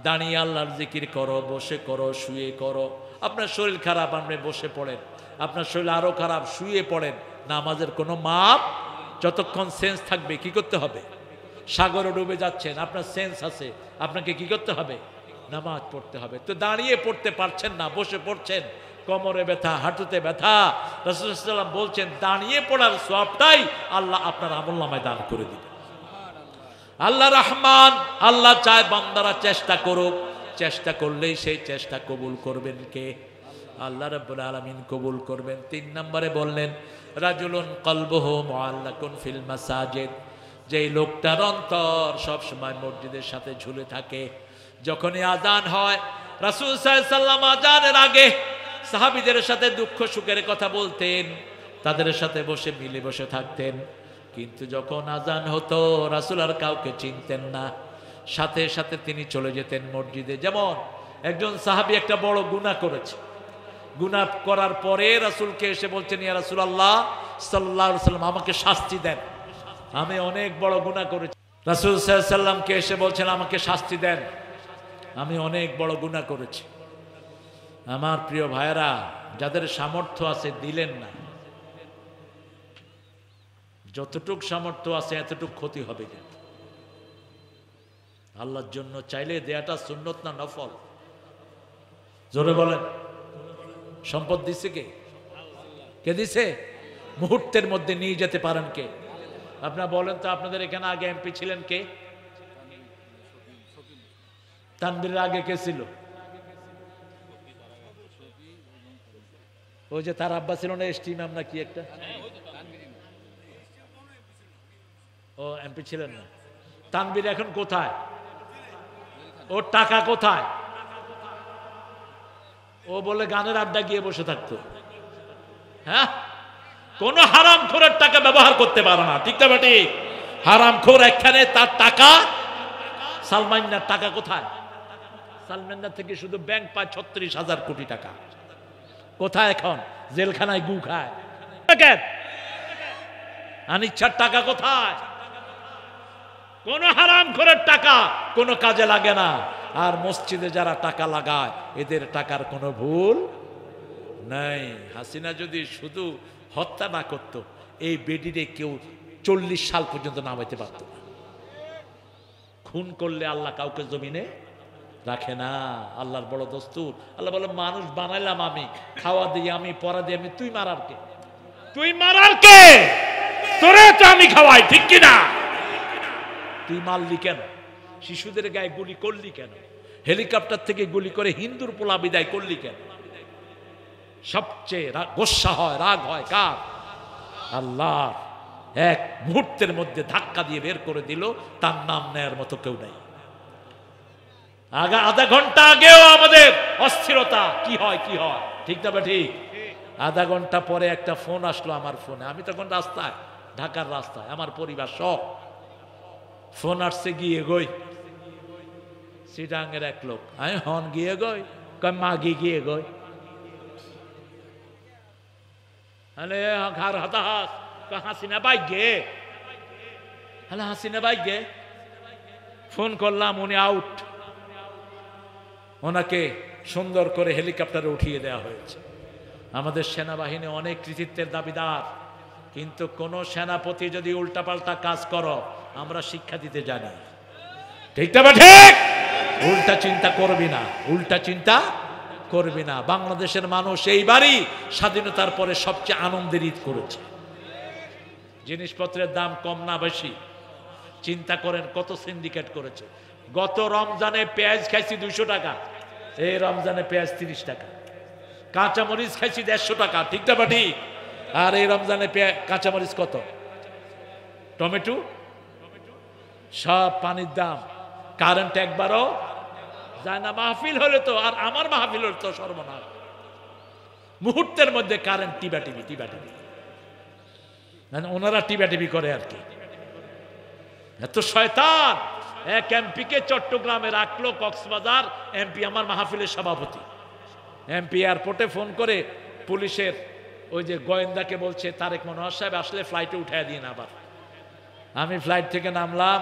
দাঁড়িয়ে আল্লাহর জিকির করো, বসে করো, শুয়ে করো। আপনার শরীর খারাপ, আপনি বসে পড়েন। আপনার শরীর আরো খারাপ, শুয়ে পড়েন। নামাজের কোনো মাপ, যতক্ষণ সেন্স থাকবে কি করতে হবে? সাগরে ডুবে যাচ্ছেন, আপনার সেন্স আছে, আপনাকে কি করতে হবে? নামাজ পড়তে হবে। তো দাঁড়িয়ে পড়তে পারছেন না, বসে পড়ছেন, কোমরে ব্যথা, হাঁটুতে ব্যথা। রাসূল সাল্লাল্লাহু আলাইহি ওয়াসাল্লাম বলছেন, দাঁড়িয়ে পড়ার সওয়াবটাই আল্লাহ আপনার আমলনামায় দান করে দিবেন। আল্লাহ রহমান, আল্লাহ চায় বান্দারা চেষ্টা করুক, চেষ্টা করলেই সেই চেষ্টা কবুল করবেন কে? আল্লাহ রাব্বুল আলামিন কবুল করবেন। 3 নম্বরে বললেন, রাজুলুন কলবুহু মুআল্লাকুন ফিল মাসাজিদ, যেই লোকটার অন্তর সব সময় মসজিদের সাথে ঝুলে থাকে। যখনই আজান হয়, রাসূল সাল্লাল্লাহু আলাইহি ওয়াসাল্লাম আজানের আগে সাহাবীদের সাথে দুঃখ সুখের কথা বলতেন, তাদের সাথে বসে মিলে বসে থাকতেন। কিন্তু যখন আজান হতো, রাসূল আর কাউকে চিনতেন না, সাথে সাথে তিনি চলে যেতেন মসজিদে। যেমন একজন সাহাবী একটা বড় গুনাহ করেছে। গুনাহ করার পরে রাসূলকে এসে বলছেন, ইয়া রাসূলুল্লাহ সাল্লাল্লাহু আলাইহি ওয়াসাল্লাম, আমাকে শাস্তি দেন, আমি অনেক বড় গুনাহ করেছি। রাসূল সাল্লাল্লাহু আলাইহি ওয়াসাল্লামকে এসে বলছেন, আমাকে শাস্তি দেন, আমি অনেক বড় গুনাহ করেছি। আমার প্রিয় ভাইরা, যাদের সামর্থ্য আছে দিলেন না, যতটুক সামর্থ্য আছে এতটুক ক্ষতি হবে। কিন্তু আল্লাহর জন্য চাইলে দেয়াটা সুন্নত না নফল? জোরে বলেন। সম্পদ দিছে কে? কে দিছে? মুহূর্তের মধ্যে নিয়ে যেতে পারেন কে? আপনারা বলেন তো, আপনাদের এখানে আগে এমপি ছিলেন কে? তানভীরের আগে কে ছিল? ওই যে তার আব্বা ছিল না, এসটি ইমাম না কি একটা? ও এমপি ছিলেন না। তানভীর এখন কোথায়? ওর টাকা কোথায়? ও বলে গানের আড্ডা গিয়ে বসে থাকতো। হ্যাঁ, কোন হারামখোরের টাকা ব্যবহার করতে পারে না, ঠিক না বেটি? হারামখোর একখানে, তার টাকা। সালমান্নার টাকা কোথায়? সালমান্নার থেকে শুধু ব্যাংক পায় 36,000 কোটি টাকা। কোথায় এখন? জেলখানায় গু খায়। আনিচ্ছার টাকা কোথায়? কোন হারামখোরের টাকা কোনো কাজে লাগে না। আর মসজিদে যারা টাকা লাগায়, এদের টাকার কোনো ভুল নাই। হাসিনা যদি শুধু হত্যা না করত, এই বেডিরে কেউ 40 সাল পর্যন্ত নামাইতে পারত না। খুন করলে আল্লাহ কাউকে জমিনে রাখে না, আল্লাহর বড় দস্তুর। আল্লাহ বলে, মানুষ বানাইলাম আমি, খাওয়া দিই আমি, পরা দিই আমি, তুই মারার কে? তুই মারার কে? তোরে তো আমি খাওয়াই, ঠিক কিনা? তুই মারলি কেন? শিশুদের গায়ে গুলি করলি কেন? হেলিকপ্টার থেকে গুলি করে হিন্দুর পোলা বিদায় করলি কেন? সবচেয়ে গোসা হয়, রাগ হয় কার? আল্লাহর। এক মুহূর্তের মধ্যে ধাক্কা দিয়ে বের করে দিল, তার নাম নেয়ার মতো কেউ নাই। আধা ঘন্টা আগেও আমাদের অস্থিরতা, কি হয় কি হয়, ঠিক না? ঠিক। আধা ঘন্টা পরে একটা ফোন আসলো আমার ফোনে, আমি তখন রাস্তায়, ঢাকার রাস্তায়, আমার পরিবার সব। ফোন আসছে, গিয়ে গই সিটাঙ্গের এক লোক। আমি হন গিয়ে গই, মাগি গিয়ে গই, ঘর হতাহাস, হাসিনা বাই গে, হ্যালো হাসিনা বাই গে। ফোন করলাম, উনি আউট। ওনাকে সুন্দর করে হেলিকপ্টারে উঠিয়ে দেওয়া হয়েছে। আমাদের সেনাবাহিনী অনেক কৃতিত্বের দাবিদার, কিন্তু কোন সেনাপতি যদি উল্টাপাল্টা কাজ করো, আমরা শিক্ষা দিতে জানি, ঠিক না? ঠিক। উল্টা চিন্তা করবি না, উল্টা চিন্তা করবি না। বাংলাদেশের মানুষ এইবারই স্বাধীনতার পরে সবচেয়ে আনন্দের ঈদ করেছে। জিনিসপত্রের দাম কম না বেশি? চিন্তা করেন কত সিন্ডিকেট করেছে। গত রমজানে পেঁয়াজ খাইছি 200 টাকা, এই রমজানে পেঁয়াজ 30 টাকা। কাঁচামরিচ খাইছি 150 টাকা, ঠিক না? ঠিক। আর এই রমজানে কাঁচামরিচ কত? টমেটো সব পানির দাম। কারেন্ট একবারও যায় না। মাহফিল হলে তো, আর আমার মাহফিল হলে তো সর্বনাশ। মুহূর্তের মধ্যে কারেন্ট টিবাটিবি টিবাটিবি, ওনারা টিবাটিবি করে আর কি। এত শয়তান। এক এমপিকে চট্টগ্রামে রাখলো, কক্সবাজার। এমপি আমার মাহফিলের সভাপতি। এমপি এয়ারপোর্টে ফোন করে পুলিশের ওই যে গোয়েন্দাকে বলছে, তারেক মনোহর সাহেব আসলে ফ্লাইটে উঠায় দিন। আবার আমি ফ্লাইট থেকে নামলাম,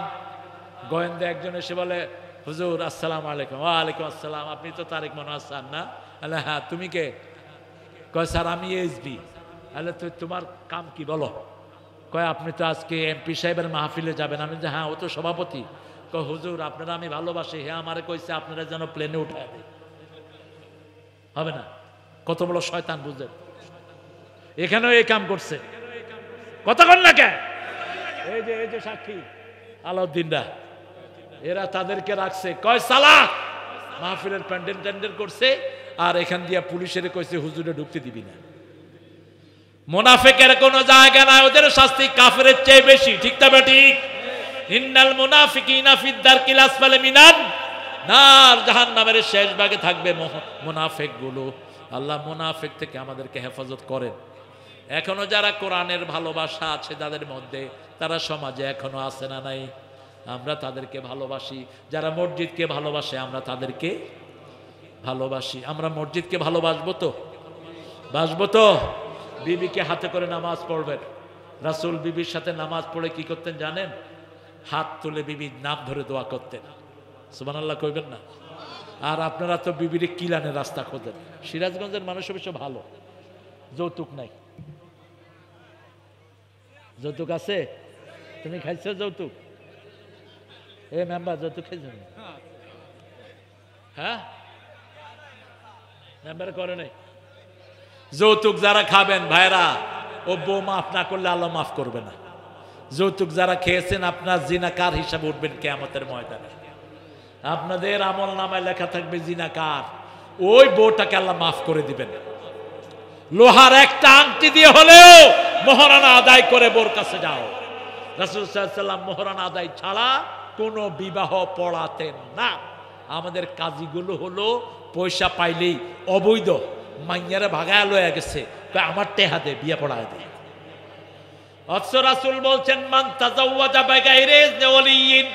গোয়েন্দা একজন এসে বলে, হুজুর আসসালামু আলাইকুম। ওয়ালাইকুম আসসালাম, আপনি তো তারেক মনোহর স্যার না? আলে হ্যাঁ। তুমি কে? কয় স্যার আমি এসবি। আলে তুই তোমার কাম কি বলো? কয় আপনি তো আজকে এমপি সাহেবের মাহফিলে যাবেন। আমি যে হ্যাঁ, ও তো সভাপতি। কয় হুজুর আপনারা আমি ভালোবাসি, হ্যাঁ আমারে কইছে আপনারা যেন প্লেনে উঠায় দেয়। হবে না? কত বড় শয়তান বুঝলেন? এখানেও এই কাম করছে। কথা কন না কেন? এই যে সাক্ষী আলাউদ্দিনরা, এরা তাদেরকে রাখছে, কয় সালাত মাহফিলের প্যান্ডেল ট্যান্ডেল করছে, আর এখান দিয়া পুলিশের কইছে হুজুরে ঢুকতে দিবি না। মুনাফিকের কোনো জায়গা নাই, ওদের শাস্তি কাফেরের চেয়ে বেশি, ঠিক না? ঠিক। ইন্নাল মুনাফিকিনা ফিদ দারকিল আসফালি মিনান নার, জাহান্নামের শেষ ভাগে থাকবে মুনাফিক গুলো। আল্লাহ মুনাফিক থেকে আমাদেরকে হেফাজত করেন। এখনো যারা কোরআনের ভালোবাসা আছে যাদের মধ্যে, তারা সমাজে এখনো আছে না নাই? আমরা তাদেরকে ভালোবাসি। যারা মসজিদকে ভালোবাসে, আমরা তাদেরকে ভালোবাসি। আমরা মসজিদকে ভালোবাসবো তো? বাসবো তো? বিবিকে হাতে করে নামাজ পড়বেন। রাসূল বিবির সাথে নামাজ পড়ে কি করতেন জানেন? হাত তুলে বিবির নাম ধরে দোয়া করতেন। সুবহানাল্লাহ কইবেন না? আর আপনারা তো বিবির কিলানে রাস্তা খোঁজেন। সিরাজগঞ্জের মানুষ অবশ্য ভালো, যৌতুক নাই। যৌতুক আছে? তুমি খাইছো যৌতুক? এ মেম্বার যৌতুক খাইছো? হ্যাঁ, মেম্বার করে নাই। যৌতুক যারা খাবেন ভাইরা, ও বউ মাফ না করলে আল্লাহ মাফ করবে না। যৌতুক যারা খেয়েছেন আপনার জিনাকার হিসাবে উঠবেন কিয়ামতের ময়দানে। আপনাদের আমল নামায় লেখা থাকবে জিনাকার। ওই বউটাকে আল্লাহ মাফ করে দিবেন। লোহার একটা আংটি দিয়ে হলেও মোহরানা আদায় করে বোর কাছে যাও। রাসূল সাল্লাল্লাহু আলাইহি ওয়াসাল্লাম মোহরানা আদায় ছাড়া কোনো বিবাহ পড়াতেন না। আমাদের কাজীগুলো হলো পয়সা পাইলেই অবৈধ মাইয়ারে ভাগায় লয়ে গেছে, আমার টেহা দে, বিয়ে পড়ায় দে। অথচ রাসূল বলছেন মান তাজাওয়াজা বিগাইরি ওয়ালিয়িন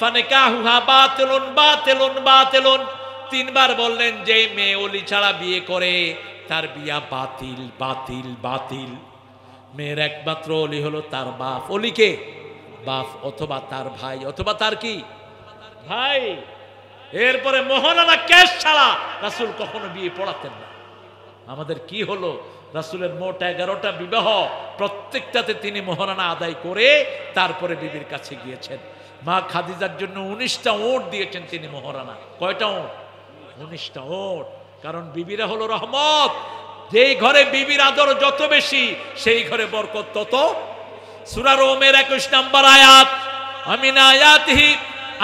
ফানিকাহুহা বাতিলুন বাতিলুন বাতিলুন। তিনবার বললেন যে মেয়ে ওলি ছাড়া বিয়ে করে তার বিয়া বাতিল বাতিল বাতিল। মেয়ের একমাত্র ওলি হলো তার বাপ। ওলিকে বাপ অথবা তার ভাই অথবা তার কি ভাই। এরপরে মোহরানা ক্যাশ ছাড়া রাসূল কখনো বিয়ে পড়াতেন না। আমাদের কি হলো? রাসূলের মোট 11টা বিবাহ, প্রত্যেকটাতে তিনি মোহরানা আদায় করে তারপরে বিবির কাছে গিয়েছেন। মা খাদিজার জন্য 19টা ওট দিয়েছেন তিনি মোহরানা। কয়টা ওট? 19টা ওট। কারণ বিবিরা হলো রহমত। যেই ঘরে বিবির আদর যত বেশি সেই ঘরে বরকত তত। সূরা রোমের 21 নম্বর আয়াত, আমিন আয়াতিহি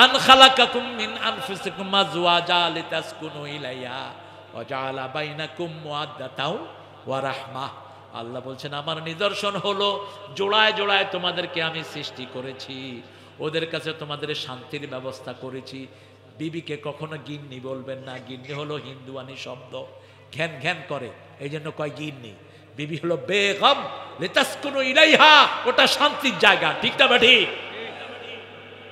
আন খালাকাকুম মিন আনফুসিকুম আজওয়াজা লিতাসকুনু ইলাইহা ওয়া জাআলা বাইনাকুম মুআদ্দাতাও ওয়া রাহমাহ। আল্লাহ বলছেন আমার নিদর্শন হলো জোড়ায় জোড়ায় তোমাদেরকে আমি সৃষ্টি করেছি, ওদের কাছে তোমাদের শান্তির ব্যবস্থা করেছি। বিবিকে কখনো গিন্নি বলবেন না। গিন্নি হলো হিন্দুয়ানি শব্দ, ঘ্যান ঘ্যান করে, এই জন্য কয় গিন্নি। বিবি হলো বেগম লিতাসকুনু ইলাইহা, ওটা শান্তির জায়গা। ঠিক না ঠিক?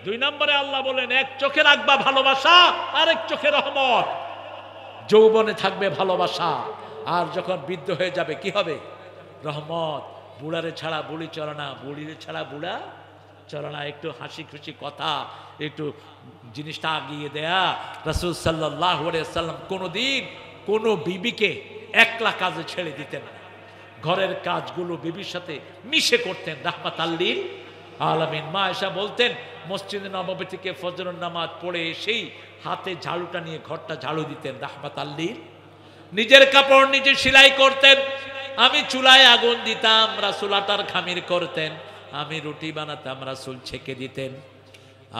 2 নম্বরে আল্লাহ বলেন এক চোখে রাখবা ভালোবাসা, আর এক চোখে রহমত। যৌবনে থাকবে ভালোবাসা, আর যখন বৃদ্ধ হয়ে যাবে কি হবে? রহমত। বুড়ারে ছাড়া বুড়ি চলে না, বুড়িরে ছাড়া বুড়া চলে না। একটু হাসি খুশি কথা, একটু জিনিসটা আগিয়ে দেয়া। রাসূল সাল্লাল্লাহু আলাইহি ওয়াসাল্লাম কোনোদিন কোনো বিবিকে একলা কাজে ছেড়ে দিতেন না। ঘরের কাজগুলো বিবির সাথে মিশে করতেন। রাহমাতাল লিল আলামিন। মা আয়েশা বলতেন মসজিদে নববী থেকে ফজরের নামাজ পড়ে এসেই হাতে ঝাড়ুটা নিয়ে ঘরটা ঝাড়ু দিতেন। রাহমাতাল লিল। নিজের কাপড় নিজে সেলাই করতেন। আমি চুলায় আগুন দিতাম, রাসূল আটার খামির করতেন। আমি রুটি বানাতাম, রাসূল ছেঁকে দিতেন।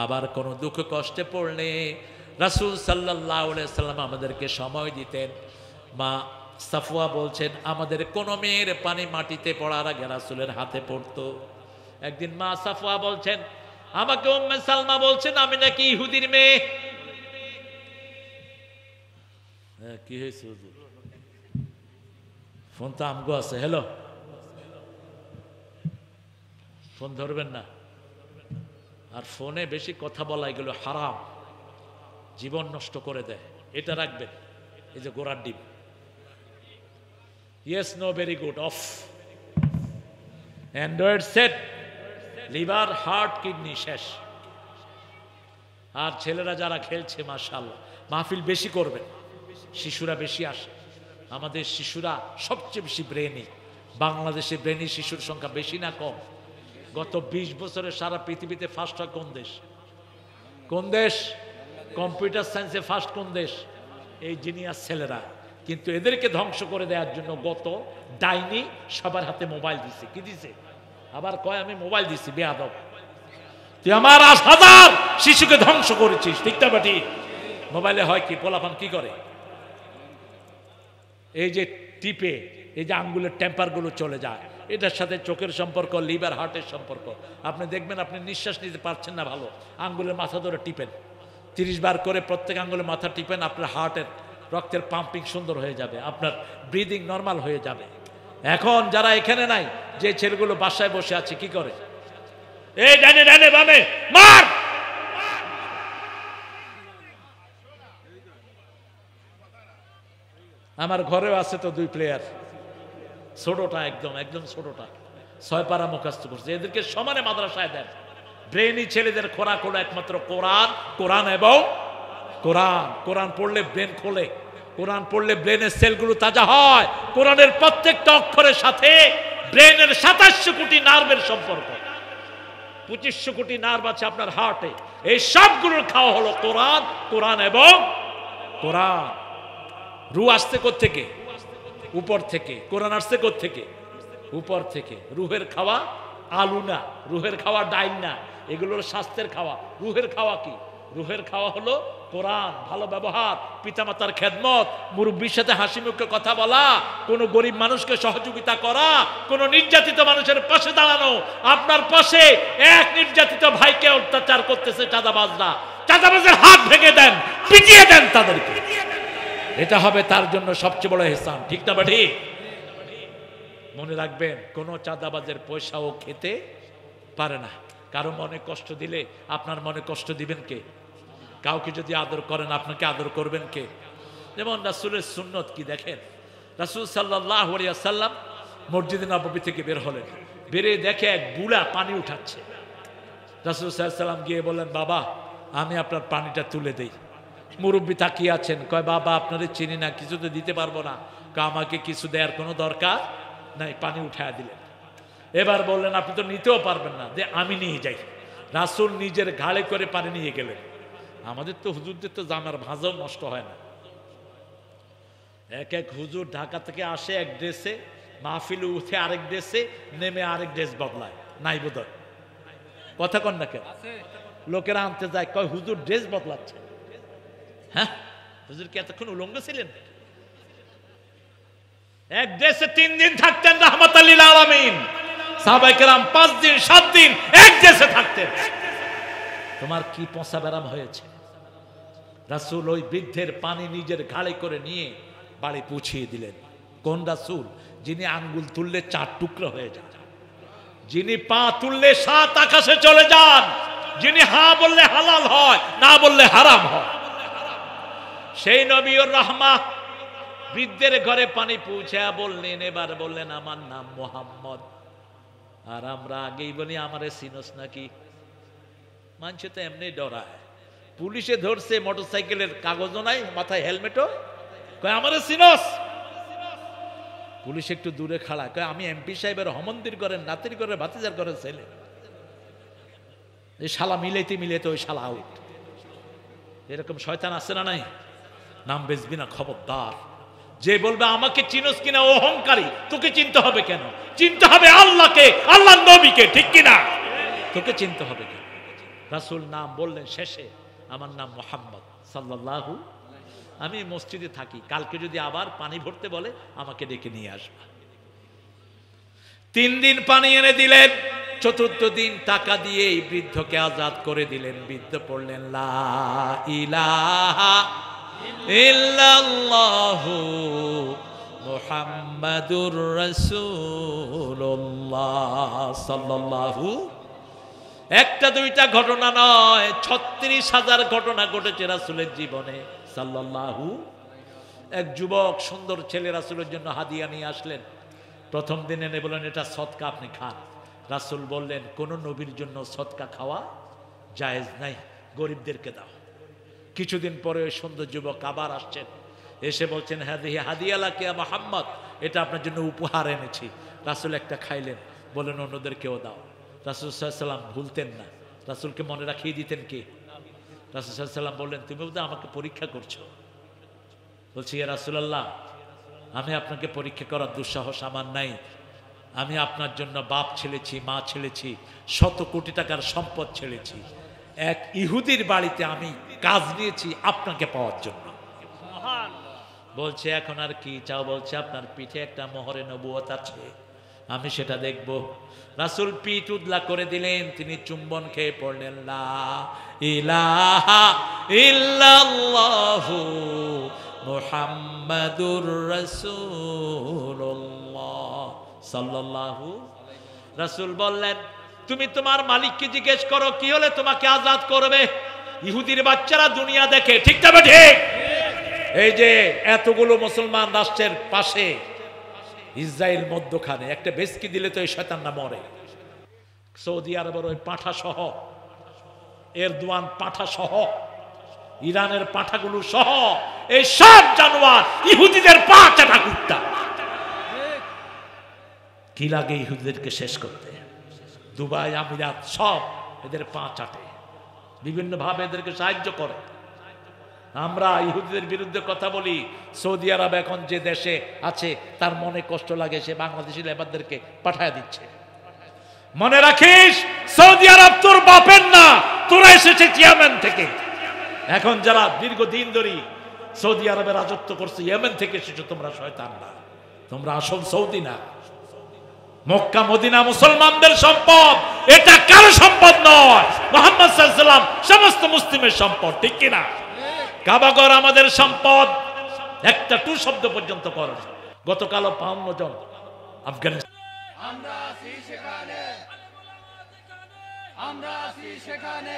আবার কোনো দুঃখ কষ্টে পড়লে রাসূল সাল্লাল্লাহু আলাইহি ওয়াসাল্লাম আমাদেরকে সময় দিতেন। মা সাফওয়া বলছেন আমাদের কোনো মেয়ের পানি মাটিতে পড়ার আগে রাসূলের হাতে পড়তো। একদিন মা সাফওয়া বলছেন আমাকে উম্মে সালমা বলছেন আমি নাকি ইহুদির মেয়ে। কি হয়েছে হুজুর? ফোন তো আমগো আছে। হ্যালো, ফোন ধরবেন না। আর ফোনে বেশি কথা বলা এগুলো হারাম, জীবন নষ্ট করে দেয়। এটা রাখবেন। এই যে গোড়ার ডিম, yes no very good off. Android set, liver heart kidney শেষ। আর ছেলেরা যারা খেলছে মাশাআল্লাহ মাহফিল বেশি করবেন, শিশুরা বেশি আসে। আমাদের শিশুরা সবচেয়ে বেশি ব্রেনি। বাংলাদেশে ব্রেনি শিশুর সংখ্যা বেশি না কম? গত 20 বছরে সারা পৃথিবীতে ফার্স্ট হয় কোন দেশ? কোন দেশ? কম্পিউটার সায়েন্সে ফার্স্ট কোন দেশ? এই জিনিয়াস ছেলেরা। কিন্তু এদেরকে ধ্বংস করে দেওয়ার জন্য গত ডাইনি সবার হাতে মোবাইল দিছে। কি দিছে? আবার কয় আমি মোবাইল দিছি। বেয়াদব, তুই আমার 8000 শিশুকে ধ্বংস করেছিস। ঠিক না বেটি? মোবাইলে হয় কি, পোলাপান কি করে, এই যে টিপে এই যে আঙ্গুলের টেম্পারগুলো চলে যায়, এটার সাথে চোখের সম্পর্ক, লিভার হার্টের সম্পর্ক। আপনি দেখবেন আপনি নিঃশ্বাস নিতে পারছেন না ভালো, আঙ্গুলের মাথা ধরে টিপেন, 30 বার করে প্রত্যেক আঙ্গুলের মাথা টিপেন, আপনার হার্টের রক্তের পাম্পিং সুন্দর হয়ে যাবে, আপনার ব্রিদিং নর্মাল হয়ে যাবে। এখন যারা এখানে নাই, যে ছেলেগুলো বাসায় বসে আছে কি করে, এই ডানে ডানে বামে মার, আমার ঘরেও আছে তো 2 প্লেয়ার, ছোটটা একদম একদম ছোটটা 6 পারা মুখস্থ করছে। এদেরকে সমানে মাদ্রাসায় দেন। ব্রেনই ছেলেদের খোরাক হলো একমাত্র কোরআন, কোরআন এবং কোরআন। কোরআন পড়লে ব্রেন খোলে, কোরআন পড়লে ব্রেনের সেলগুলো তাজা হয়। কোরআনের প্রত্যেকটা অক্ষরের সাথে ব্রেনের 2700 কোটি নার্ভের সম্পর্ক, 2500 কোটি নার্ভ আছে আপনার হার্টে। এই সবগুলোর খাওয়া হলো কোরআন, কোরআন এবং কোরআন। রু আসছে কোত্থেকে? উপর থেকে। কোরআন আসছে কোত্থেকে? উপর থেকে। রুহের খাওয়া আলু না, রুহের খাওয়া ডাইল না, এগুলোর স্বাস্থ্যের খাওয়া। রুহের খাওয়া কি? রুহের খাওয়া হলো কোরআন, ভালো ব্যবহার, পিতামাতার খেদমত, মুরব্বীর সাথে হাসি মুখে কথা বলা, কোনো গরিব মানুষকে সহযোগিতা করা, কোনো নির্যাতিত মানুষের পাশে দাঁড়ানো। আপনার পাশে এক নির্যাতিত ভাইকে অত্যাচার করতেছে চাঁদাবাজরা, চাঁদাবাজের হাত ভেঙে দেন, পিটিয়ে দেন তাদেরকে। এটা হবে তার জন্য সবচেয়ে বড় ইহসান। ঠিক না বা ঠিক? মনে রাখবেন, কোন চাঁদাবাজের পয়সাও খেতে পারে না। কারো মনে কষ্ট দিলে আপনার মনে কষ্ট দিবেন কে? কাউকে যদি আদর করেন আপনাকে আদর করবেন কে? যেমন রাসূলের সুন্নত কি দেখেন, রাসূল সাল্লাল্লাহু আলাইহি ওয়াসাল্লাম মসজিদে নববী থেকে বের হলেন, বেরে দেখে এক বুড়া পানি উঠাচ্ছে। রাসূল সাল্লাল্লাহু আলাইহি ওয়াসাল্লাম গিয়ে বললেন, বাবা আমি আপনার পানিটা তুলে দেই। মুরব্বী তাকিয়ে আছেন, কয় বাবা আপনারে চিনি না, কিছু তো দিতে পারবো না। আমাকে কিছু দেওয়ার কোনো দরকার নাই, পানি উঠায় দিলেন। এবার বললেন আপনি তো নিতেও পারবেন না, যে আমি নিয়ে যাই। রাসূল নিজের ঘাড়ে করে পানি নিয়ে গেলেন। আমাদের তো হুজুরদের তো জামার ভাঁজও নষ্ট হয় না। এক এক হুজুর ঢাকা থেকে আসে এক ড্রেসে, মাহফিলে উঠে আরেক ড্রেসে, নেমে আরেক ড্রেস বদলায়। নাই বোধহয়, কথা কন না কেন? লোকেরা আনতে যায়, কয় হুজুর ড্রেস বদলাচ্ছে। হ্যাঁ, হুজুর কি এতক্ষণ উলঙ্গ ছিলেন? এক ড্রেসে 3 দিন থাকতেন রাহমাতাল লিল আলামিন। সাহাবায়ে কেরাম 5 দিন 7 দিন এক ড্রেসে থাকতেন। তোমার কি পচা ব্যারাম হয়েছে? রাসূল ওই বৃদ্ধের পানি নিজের ঘাড়ে করে নিয়ে বাড়ি পৌঁছিয়ে দিলেন। কোন রাসূল? যিনি আঙ্গুল তুললে 4 টুকরো হয়ে যান, যিনি পা তুললে 7 আকাশে চলে যান, যিনি হা বললে হালাল হয়, না বললে হারাম হয়, সেই নবীর রাহমা বৃদ্ধের ঘরে পানি পৌঁছে বললেন, এবার বললেন আমার নাম মুহাম্মদ। আর আমরা আগেই বলি আমারে চিনোস নাকি? মানুষ তো এমনি ডরায়। পুলিশে ধরছে, মোটরসাইকেলের কাগজও নাই, মাথায় হেলমেটও, কয় আমারে চিনোস? পুলিশ একটু দূরে খাড়া, কয় আমি এমপি সাহেবের হমন্দির করেন, নাতির করে, ভাতিজার করে ছেলে। এই শালা মিলাইতে মিলাইতে ওই শালা আউট। এরকম শয়তান আছে না নাই? নাম বেচবি না, খবরদার। যে বলবে আমাকে চিনোস কিনা অহংকারী। তোকে চিনতে হবে কেন? চিনতে হবে আল্লাহকে, আল্লাহর নবীকে, ঠিক কিনা? তোকে চিনতে হবে কেন? রাসূল নাম বললেন শেষে, আমার নাম মুহাম্মদ সাল্লাল্লাহু। আমি মসজিদে থাকি, কালকে যদি আবার পানি ভরতে বলে আমাকে ডেকে নিয়ে আসবা। 3 দিন পানি এনে দিলেন। 4th দিন টাকা দিয়ে এই বৃদ্ধকে আজাদ করে দিলেন। বৃদ্ধ পড়লেন লা ইলাহা ইল্লাল্লাহু মুহাম্মাদুর রাসূলুল্লাহ সাল্লাল্লাহু। একটা দুইটা ঘটনা নয়, 36,000 ঘটনা ঘটেছে রাসূলের জীবনে সাল্লাল্লাহু। এক যুবক সুন্দর ছেলে রাসূলের জন্য হাদিয়া নিয়ে আসলেন। প্রথম দিন এনে বললেন এটা সদকা, আপনি খান। রাসূল বললেন কোন নবীর জন্য সদকা খাওয়া জায়েজ নাই, গরিবদেরকে দাও। কিছুদিন পরে ওই সুন্দর যুবক আবার আসছেন, এসে বলছেন হাদিয়া হাদিয়া লাকে ইয়া মুহাম্মদ, এটা আপনার জন্য উপহার এনেছি। রাসূল একটা খাইলেন, বলেন অন্যদেরকেও দাও। রাসূল সাল্লাল্লাহু আলাইহি ওয়াসাল্লাম ভুলতেন না, রাসূলকে মনে রাখিয়ে দিতেন কে? রাসূল সাল্লাল্লাহু আলাইহি ওয়াসাল্লাম বললেন তুমি বোধহয় আমাকে পরীক্ষা করছো। বলছি ইয়া রাসূলুল্লাহ, আমি আপনাকে পরীক্ষা করার দুঃসাহস আমার নাই। আমি আপনার জন্য বাপ ছেলেছি, মা ছেলেছি, 100 কোটি টাকার সম্পদ ছেলেছি। এক ইহুদির বাড়িতে আমি কাজ নিয়েছি আপনাকে পাওয়ার জন্য। বলছে এখন আর কি চাও? বলছে আপনার পিঠে একটা মোহরে নবুয়ত আছে, আমি সেটা দেখব। রাসূল পিঠ উদলা করে দিলেন, তিনি চুম্বন খেয়ে পড়লেন লা ইলাহা ইল্লাল্লাহু মুহাম্মাদুর রাসূলুল্লাহ সাল্লাল্লাহু। রাসূল বললেন তুমি তোমার মালিককে জিজ্ঞেস করো কি হলে তোমাকে আজাদ করবে। ইহুদির বাচ্চারা দুনিয়া দেখে, ঠিক না ঠিক? এই যে এতগুলো মুসলমান রাষ্ট্রের পাশে ইসরায়েল মধ্যখানে একটা বেসকি দিলে তো এই শয়তানটা মরে। সৌদি আরবের ওই পাঁঠা সহ, এরদোয়ান পাঁঠা সহ, ইরানের পাঁঠাগুলো সহ এই সব জানোয়ার ইহুদিদের পা চাটা কুত্তা। কি লাগে ইহুদিদেরকে শেষ করতে? দুবাই, আমিরাত সব এদের পা চাটে, বিভিন্ন ভাবে এদেরকে সাহায্য করে। আমরা ইহুদিদের বিরুদ্ধে কথা বলি, সৌদি আরব এখন যে দেশে আছে তার মনে কষ্ট লাগে, সে বাংলাদেশি লেবারদেরকে পাঠায় দিচ্ছে। মনে রাখিস, সৌদি আরব তোর বাপের না, তোরা এসেছে ইয়েমেন থেকে। এখন যারা দীর্ঘদিন ধরে সৌদি আরবে রাজত্ব করছে, ইয়েমেন থেকে এসেছো তোমরা, শয়তান না, তোমরা আসল সৌদি না। মক্কা মদিনা মুসলমানদের সম্পদ, এটা কারো সম্পদ নয়, মুহাম্মদ সাল্লাল্লাহু আলাইহি ওয়াসাল্লাম সমস্ত মুসলিমের সম্পদ, ঠিক কিনা? কাবাঘর আমাদের সম্পদ, একটা টু শব্দ পর্যন্ত করে। গতকালও ৫৫ জন আফগানিস্তান, আমরা আছি সেখানে, আমরা আছি সেখানে।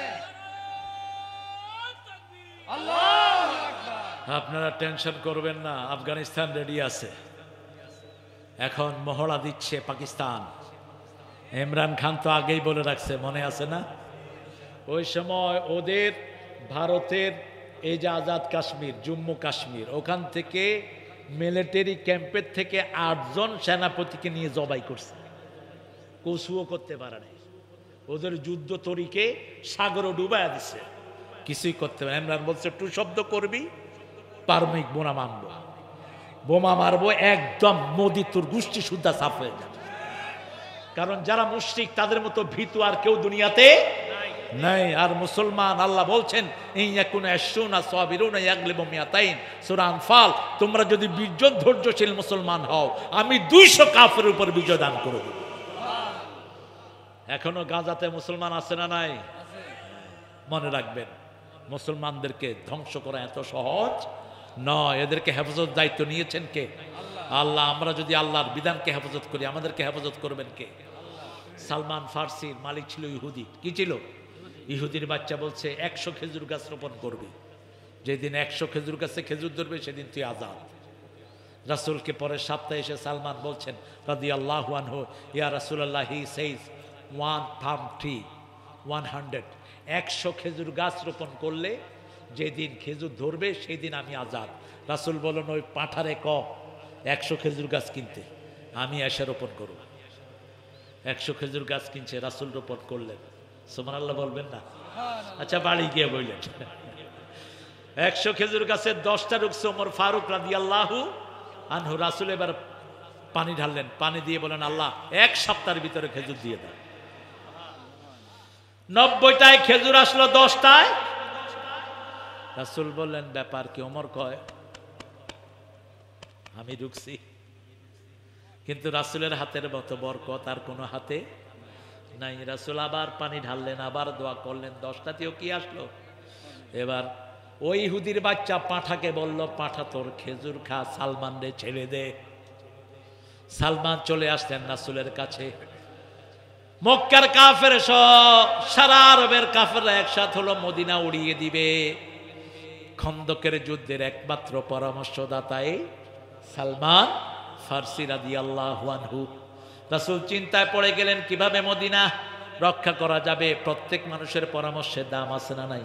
আল্লাহু আকবার। আপনারা টেনশন করবেন না, আফগানিস্তান রেডি আছে। এখন মহড়া দিচ্ছে পাকিস্তান। ইমরান খান তো আগেই বলে রাখছে, মনে আছে না? ওই সময় ওদের ভারতের এই যে আজাদ কাশ্মীর, জম্মু কাশ্মীর, ওখান থেকে মিলিটারি ক্যাম্পের থেকে ৮ জন সেনাপতিকে নিয়ে জবাই করছে, কসুও করতে পারে নাই। ওদের যুদ্ধ তরিকে সাগরও ডুবাইয়া দিচ্ছে, কিছুই করতে পারে। ইমরান বলছে টু শব্দ করবি, পারমিক বোমা মারবো, বোমা মারবো, একদম মোদি তোর গোষ্ঠী শুদ্ধা সাফ হয়ে যাবে। কারণ যারা মুশরিক তাদের মতো ভীতু আর কেউ দুনিয়াতে নাই। আর মুসলমান, আল্লাহ বলছেন সূরা আনফাল, তোমরা যদি ২০ জন ধৈর্যশীল মুসলমান হও, আমি ২০০ কাফের উপর বিজয় দান করব। এখনো গাজাতে মুসলমান আছে না নাই? মনে রাখবেন, মুসলমানদেরকে ধ্বংস করা এত সহজ নয়। এদেরকে হেফাজত দায়িত্ব নিয়েছেন কে? আল্লাহ। আমরা যদি আল্লাহর বিধানকে হেফাজত করি, আমাদেরকে হেফাজত করবেন কে? সালমান ফার্সির মালিক ছিল ইহুদি। কি ছিল? ইহুদির বাচ্চা বলছে ১০০ খেজুর গাছ রোপণ করবি, যেদিন ১০০ খেজুর গাছে খেজুর ধরবে সেদিন তুই আজাদ। রাসূলকে পরের সপ্তাহে এসে সালমান বলছেন রাদিয়াল্লাহু আনহু, ইয়া রাসূলুল্লাহ, হি সেইজ 1 palm tree 100, ১০০ খেজুর গাছ রোপণ করলে যেদিন খেজুর ধরবে সেই দিন আমি আজাদ। রাসূল বলেন ওই পাঠারে ক ১০০ খেজুর গাছ কিনতে, আমি এসে রোপণ করব। ১০০ খেজুর গাছ কিনছে, রাসূল রোপণ করলেন। সুবহানাল্লাহ বলবেন না? আচ্ছা, বাড়ি গিয়ে বললেন ১০০ খেজুর গাছের ১০টা রুকছে ওমর ফারুক রাদিয়াল্লাহু আনহু। রাসূল এবার পানি ঢাললেন, পানি দিয়ে বলেন আল্লাহ ১ সপ্তাহের ভিতরে খেজুর দিয়ে দেন। ৯০টায় খেজুর আসলো, ১০টায়। রাসূল বললেন ব্যাপার কি? ওমর কয় আমি রুকছি, কিন্তু রাসূলের হাতের মতো বরকত আর কোনো হাতে নাই। রাসূল আবার পানি ঢাললেন, আবার দোয়া করলেন, ১০টাতেও কি আসলো? এবার ওই ইহুদির বাচ্চা পাঁঠাকে বলল, পাঁঠা তোর খেজুর খা, সালমান রে ছেড়ে দে। সালমান চলে আসলেন রাসূলের কাছে। মক্কার কাফের সব, সারা আরবের কাফেররা একসাথ হলো, মদিনা উড়িয়ে দিবে। খন্দকের যুদ্ধের একমাত্র পরামর্শদাতাই সালমান ফার্সি রাদিয়াল্লাহু আনহু। রাসূল চিন্তায় পড়ে গেলেন কিভাবে মদিনা রক্ষা করা যাবে। প্রত্যেক মানুষের পরামর্শের দাম আছে না নাই?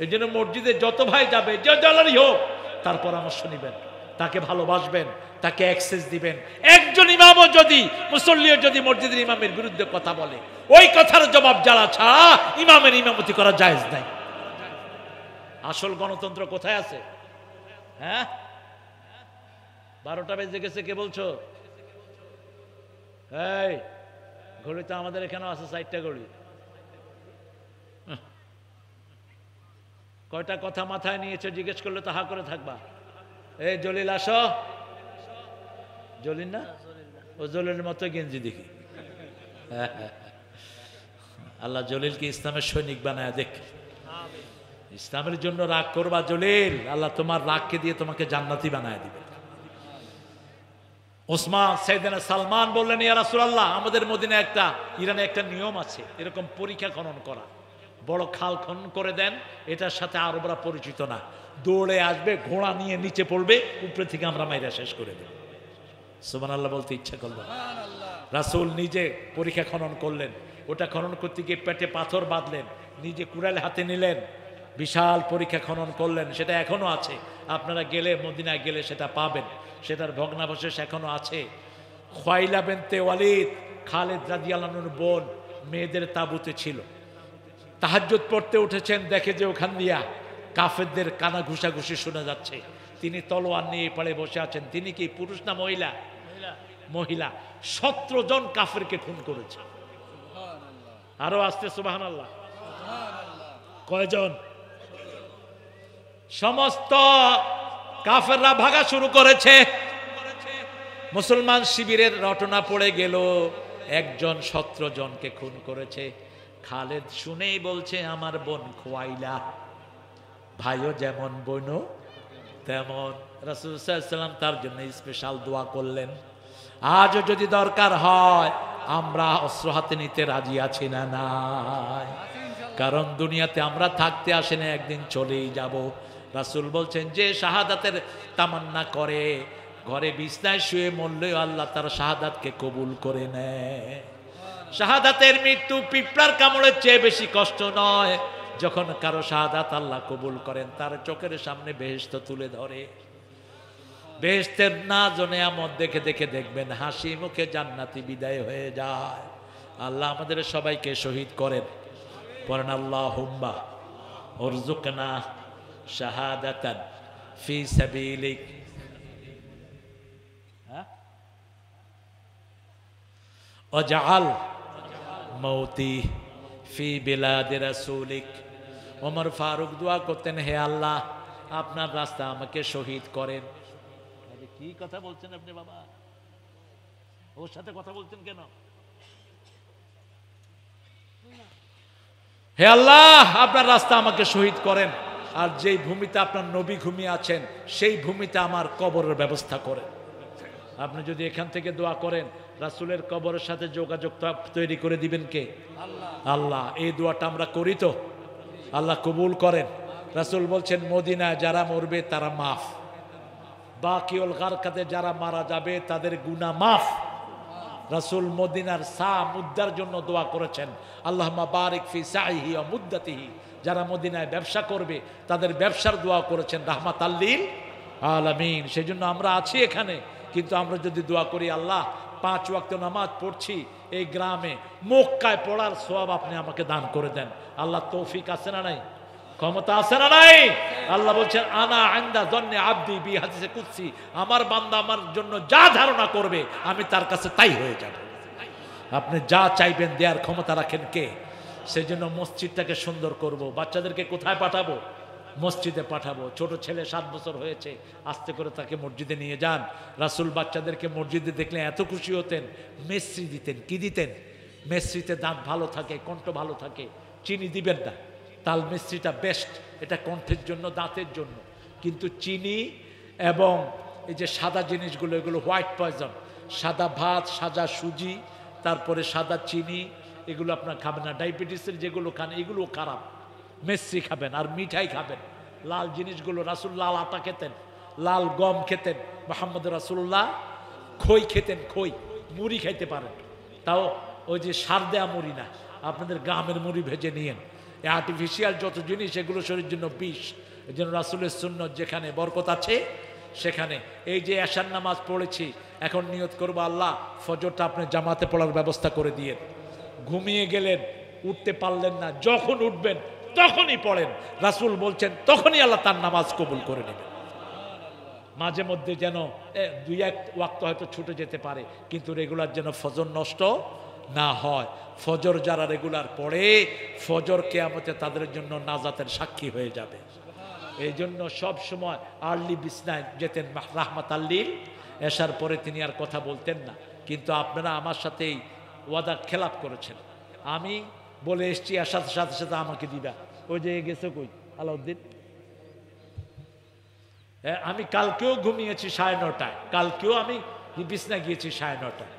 এই জন্য মসজিদে যত ভাই যাবে, যে দলেরই হোক, তার পরামর্শ নেবেন, তাকে ভালোবাসবেন, তাকে অ্যাক্সেস দিবেন। একজন ইমামও যদি, মুসল্লিও যদি মসজিদের ইমামের বিরুদ্ধে কথা বলে, ওই কথার জবাব যারা ছাড়া ইমামের ইমামতি করা জায়েজ নাই। আসল গণতন্ত্র কোথায় আছে? হ্যাঁ, 12টা বেজে গেছে, কে বলছো? এই ঘড়ি তো আমাদের এখানেও আছে, 4টা ঘড়ি। কয়টা কথা মাথায় নিয়েছে জিজ্ঞেস করলে তো হা করে থাকবা। এই জলিল আসো। জলিল না? ও জলিলের মতো গেঞ্জি দেখি। আল্লাহ জলিলকে ইসলামের সৈনিক বানায় দেখ। ইসলামের জন্য রাগ করবা জলিল, আল্লাহ তোমার রাগকে দিয়ে তোমাকে জান্নাতি বানায় দিবে। ওসমান সাইয়েদনা সালমান বললেন, ইয়া রাসূলুল্লাহ, আমাদের মদিনায় ইরানে একটা নিয়ম আছে, এরকম পরীক্ষা খনন করা, বড় খাল খনন করে দেন, এটার সাথে আরবরা পরিচিত না, দৌড়ে আসবে, ঘোড়া নিয়ে নিচে পড়বে, উপরে থেকে আমরা মাইরা শেষ করে দেব। সুবহানাল্লাহ বলতে ইচ্ছা করলো। রাসূল নিজে পরীক্ষা খনন করলেন, ওটা খনন করতে গিয়ে পেটে পাথর বাঁধলেন, নিজে কুড়াল হাতে নিলেন, বিশাল পরীক্ষা খনন করলেন। সেটা এখনো আছে, আপনারা গেলে মদিনায় গেলে সেটা পাবেন, সেটার ভগ্নাবশেষ এখনো আছে। খুয়াইলা বিনতে ওয়ালিদ, খালিদ রাদিয়াল্লাহু আনহুর বোন, মেয়েদের তাঁবুতে ছিল। তাহাজ্জুদ পড়তে উঠেছেন, দেখে যে ওখান দিয়া কাফেরদের কানা ঘুষাঘুষি শোনা যাচ্ছে। তিনি তলোয়ার নিয়ে পাড়ে বসে আছেন। তিনি কি পুরুষ না মহিলা? মহিলা। 17 জন কাফেরকে খুন করেছে। আরো আসতে সুবহানাল্লাহ। কয়জন? সমস্ত কাফেররা ভাগা শুরু করেছে। মুসলমান শিবিরের রটনা পড়ে গেল, একজন 17 জনকে খুন করেছে। খালেদ শুনেই বলছে, আমার বোন খোয়াইলা, ভাইও যেমন বোনও তেমন। রাসূল সাল্লাল্লাহু আলাইহি ওয়াসাল্লাম তার জন্য স্পেশাল দোয়া করলেন। আজও যদি দরকার হয় আমরা অস্ত্র হাতে নিতে রাজি আছি না নাই? কারণ দুনিয়াতে আমরা থাকতে আসে না, একদিন চলেই যাব। রাসূল বলছেন, যে শাহাদাতের তামান্না করে ঘরে বিছনায় শুয়ে মরলেও আল্লাহ তার শাহাদাতকে কবুল করে নেয়। শাহাদাতের মৃত্যু পিঁপড়ার কামড়ের চেয়ে বেশি কষ্ট নয়। যখন কারো শাহাদাত আল্লাহ কবুল করেন, তার চোখের সামনে বেহেশত তুলে ধরে। বেহেশতের নাজ ও নেয়ামত দেখে দেখে দেখবেন হাসি মুখে জান্নাতি বিদায় হয়ে যায়। আল্লাহ আমাদের সবাইকে শহীদ করেন। পড়েন আল্লাহুম্মা উরযুকনা শাহাদাতান ফি সাবিলিক ওয়াজআল মৌতি ফি বিলাদি রাসূলিক। ওমর ফারুক দোয়া করতেন, হে আল্লাহ আপনার রাস্তা আমাকে শহীদ করেন। কি কথা বলছেন আপনি বাবা? ওর সাথে কথা বলছেন কেন? হে আল্লাহ আপনার রাস্তা আমাকে শহীদ করেন, আর যেই ভূমিতে আপনার নবী ঘুমিয়ে আছেন সেই ভূমিতে আমার কবরের ব্যবস্থা করেন। আপনি যদি এখান থেকে দোয়া করেন, রাসূলের কবরের সাথে যোগাযোগ তৈরি করে দিবেন কে? আল্লাহ। এই দোয়াটা আমরা করি তো? আল্লাহ কবুল করেন। রাসূল বলছেন, মদিনায় যারা মরবে তারা মাফ, বাকিউল গারকাতে যারা মারা যাবে তাদের গুনাহ মাফ। রাসূল মদিনার সা মুদ্দার জন্য দোয়া করেছেন, আল্লাহুম্মা বারিক ফি সাইহি ওয়া মুদ্দাতিহি। যারা মদিনায় ব্যবসা করবে তাদের ব্যবসার দোয়া করেছেন রাহমাতাল লিল আলামিন। সেজন্য আমরা আছি এখানে, কিন্তু আমরা যদি দোয়া করি, আল্লাহ 5 ওয়াক্ত নামাজ পড়ছি এই গ্রামে, মক্কায় পড়ার সওয়াব আপনি আমাকে দান করে দেন। আল্লাহ তৌফিক আছে না নাই? ক্ষমতা আছে না নাই? আল্লাহ বলছেন, আনা ইনদা যন্নি আবদি বি, হাদিসে কুদসি, আমার বান্দা আমার জন্য যা ধারণা করবে আমি তার কাছে তাই হয়ে যাব। আপনি যা চাইবেন দেওয়ার ক্ষমতা রাখেন কে? সেজন্য মসজিদটাকে সুন্দর করব। বাচ্চাদেরকে কোথায় পাঠাবো? মসজিদে পাঠাবো। ছোট ছেলে 7 বছর হয়েছে, আস্তে করে তাকে মসজিদে নিয়ে যান। রাসূল বাচ্চাদেরকে মসজিদে দেখলে এত খুশি হতেন, মেসরি দিতেন। কি দিতেন? মেসরিতে দাঁত ভালো থাকে, কণ্ঠ ভালো থাকে। চিনি দিবেন না, তাল মিস্ত্রিটা বেস্ট, এটা কণ্ঠের জন্য, দাঁতের জন্য। কিন্তু চিনি এবং এই যে সাদা জিনিসগুলো, এগুলো হোয়াইট পয়জন। সাদা ভাত, সাদা সুজি, তারপরে সাদা চিনি, এগুলো আপনার খাবেন না। ডায়াবেটিসের যেগুলো খান এগুলো খারাপ। মিষ্টি খাবেন আর মিঠাই খাবেন। লাল জিনিসগুলো, রাসূল লাল আটা খেতেন, লাল গম খেতেন। মুহাম্মদ রাসূলুল্লাহ খই খেতেন, খই। মুড়ি খাইতে পারেন, তাও ওই যে সার দেয়া মুড়ি না, আপনাদের গ্রামের মুড়ি ভেজে নিয়েন। আর্টিফিশিয়াল যত জিনিস এগুলো শরীরের জন্য বিষ। এই জন্য রাসূলের সুন্নত যেখানে বরকত আছে সেখানে। এই যে এশার নামাজ পড়েছি, এখন নিয়ত করবো, আল্লাহ ফজরটা আপনি জামাতে পড়ার ব্যবস্থা করে দিয়ে। ঘুমিয়ে গেলেন, উঠতে পারলেন না, যখন উঠবেন তখনই পড়েন। রাসূল বলছেন তখনই আল্লাহ তার নামাজ কবুল করে নেবেন। মাঝে মধ্যে যেন 2-1 ওয়াক্ত হয়তো ছুটে যেতে পারে, কিন্তু রেগুলার যেন ফজর নষ্ট না হয়। ফজর যারা রেগুলার পড়ে, ফজর কিয়ামতে তাদের জন্য নাজাতের সাক্ষী হয়ে যাবে। এই জন্য সব সময় আর্লি বিছনায় যেতেন রাহমাতাল লিল। এশার পরে তিনি আর কথা বলতেন না। কিন্তু আপনারা আমার সাথেই ওয়াদা খেলাপ করেছেন। আমি বলে এসছি এশার সাথে সাথে আমাকে দিবা। ওই যে গেছে কই আলাউদ্দিন? আমি কালকেও ঘুমিয়েছি 9:30টায়, কালকেও আমি বিছনায় গিয়েছি 9:30টায়।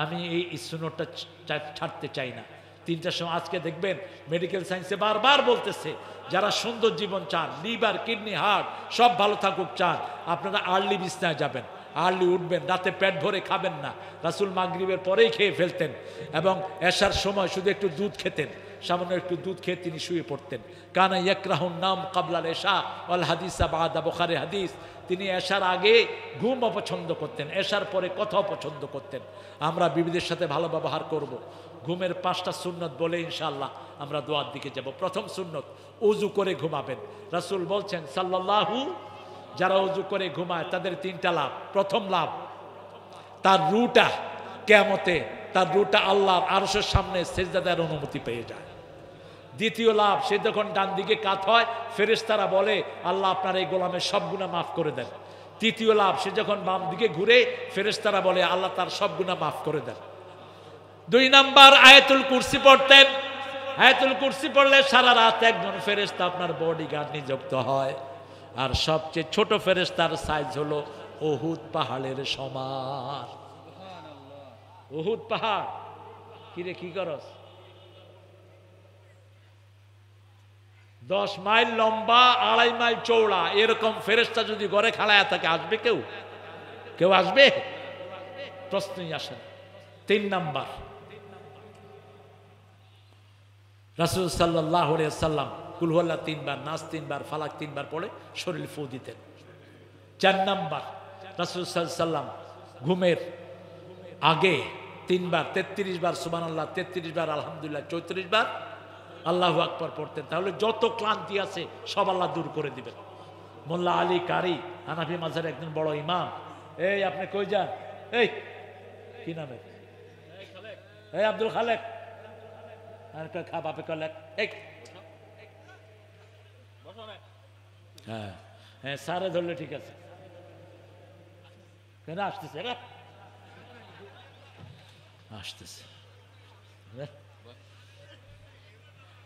আমি এই সুন্নতটা ছাড়তে চাই না। 3টার সময়। আজকে দেখবেন মেডিকেল সায়েন্সে বারবার বলতেছে যারা সুন্দর জীবন চান, লিভার কিডনি হার্ট সব ভালো থাকুক চান, আপনারা আর্লি বিছনায় যাবেন, আর্লি উঠবেন, রাতে পেট ভরে খাবেন না। রাসূল মাগরিবের পরেই খেয়ে ফেলতেন এবং এশার সময় শুধু একটু দুধ খেতেন, সামান্য একটু দুধ খেয়ে তিনি শুয়ে পড়তেন। কানা ইয়াকরাহুন নাম কাবলাল এশা ওয়াল হাদিসা বাদা, বুখারী হাদিস। তিনি এশার আগে ঘুম অপছন্দ করতেন, এশার পরে কথা অপছন্দ করতেন। আমরা বিবিদের সাথে ভালো ব্যবহার করব। ঘুমের 5টা সুন্নত বলে ইনশাআল্লাহ আমরা দোয়ার দিকে যাব। প্রথম সুন্নত, ওযু করে ঘুমাবেন। রাসূল বলছেন সাল্লাল্লাহু, যারা ওযু করে ঘুমায় তাদের 3টা লাভ। প্রথম লাভ, তার রূহটা কিয়ামতে, তার রূহটা আল্লাহর আরশের সামনে সিজদা দেওয়ার অনুমতি পেয়ে যায়। দ্বিতীয় লাভ, সে যখন ডান দিকে কাত হয় ফেরেশতারা বলে আল্লাহ আপনার এই গোলামের সব গুনাহ মাফ করে দেন। তৃতীয় লাভ, সে যখন বাম দিকে ঘুরে ফেরেশতারা বলে আল্লাহ তার সব গুনাহ মাফ করে দেন। 2 নাম্বার, আয়াতুল কুরসি পড়তেন। আয়াতুল কুরসি পড়লে সারা রাত একজন ফেরেশতা আপনার বডিগার্ড নিযুক্ত হয়। আর সবচেয়ে ছোট ফেরেশতার সাইজ হলো উহুদ পাহাড়ের সমান। উহুদ পাহাড় কিরে কি করস? 10 মাইল লম্বা, 2.5 মাইল চৌড়া, এরকম ফেরেশতা যদি ঘরে খাড়ায় থাকে আসবে কেউ? কেউ আসবে? প্রশ্নই আসে না। 3 নাম্বার, রাসূল সাল্লাল্লাহু আলাইহি ওয়াসাল্লাম কুল হুয়াল্লাহ 3 বার, নাস 3 বার, ফালাক 3 বার পড়ে শরীর ফু দিতেন। 4 নাম্বার, রাসূল সাল্লাল্লাহু আলাইহি ওয়াসাল্লাম ঘুমের আগে 3 বার 33 বার সুবহানাল্লাহ, 33 বার আলহামদুলিল্লাহ, 34 বার আল্লাহু আকবার পড়তেন। তাহলে যত ক্লান্তি আছে সব আল্লাহ দূর করে দিবেন। মোল্লা আলী কারি, হানাফি মাযহাবের একজন বড় ইমাম। এই আপনি কই যান? এই কি নামে? এই আব্দুল খালেক। আর খা বাপে কলেক। এই হ্যাঁ হ্যাঁ, সারে ধরলে ঠিক আছে। কেন আসতেছে? আসতেছে।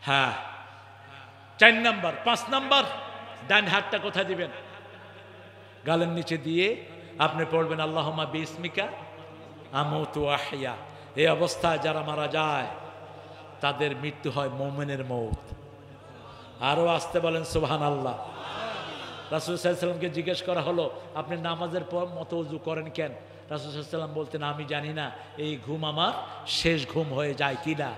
হ্যাঁ, 4 নাম্বার। 5 নাম্বার, ডান হাতটা কোথায় দিবেন? গালের নিচে দিয়ে আপনি পড়বেন আল্লাহুম্মা বিসমিকা আমুতু ওয়া আহইয়া। এই অবস্থায় যারা মারা যায় তাদের মৃত্যু হয় মুমিনের মওত। আরো আসতে বলেন সুবহানাল্লাহ। রাসূল সাল্লাল্লাহু আলাইহি ওয়াসাল্লামকে জিজ্ঞেস করা হলো আপনি নামাজের পর মতো ওযু করেন কেন? রাসূল সাল্লাল্লাহু আলাইহি ওয়াসাল্লাম বলতেন আমি জানি না এই ঘুম আমার শেষ ঘুম হয়ে যায় কিনা।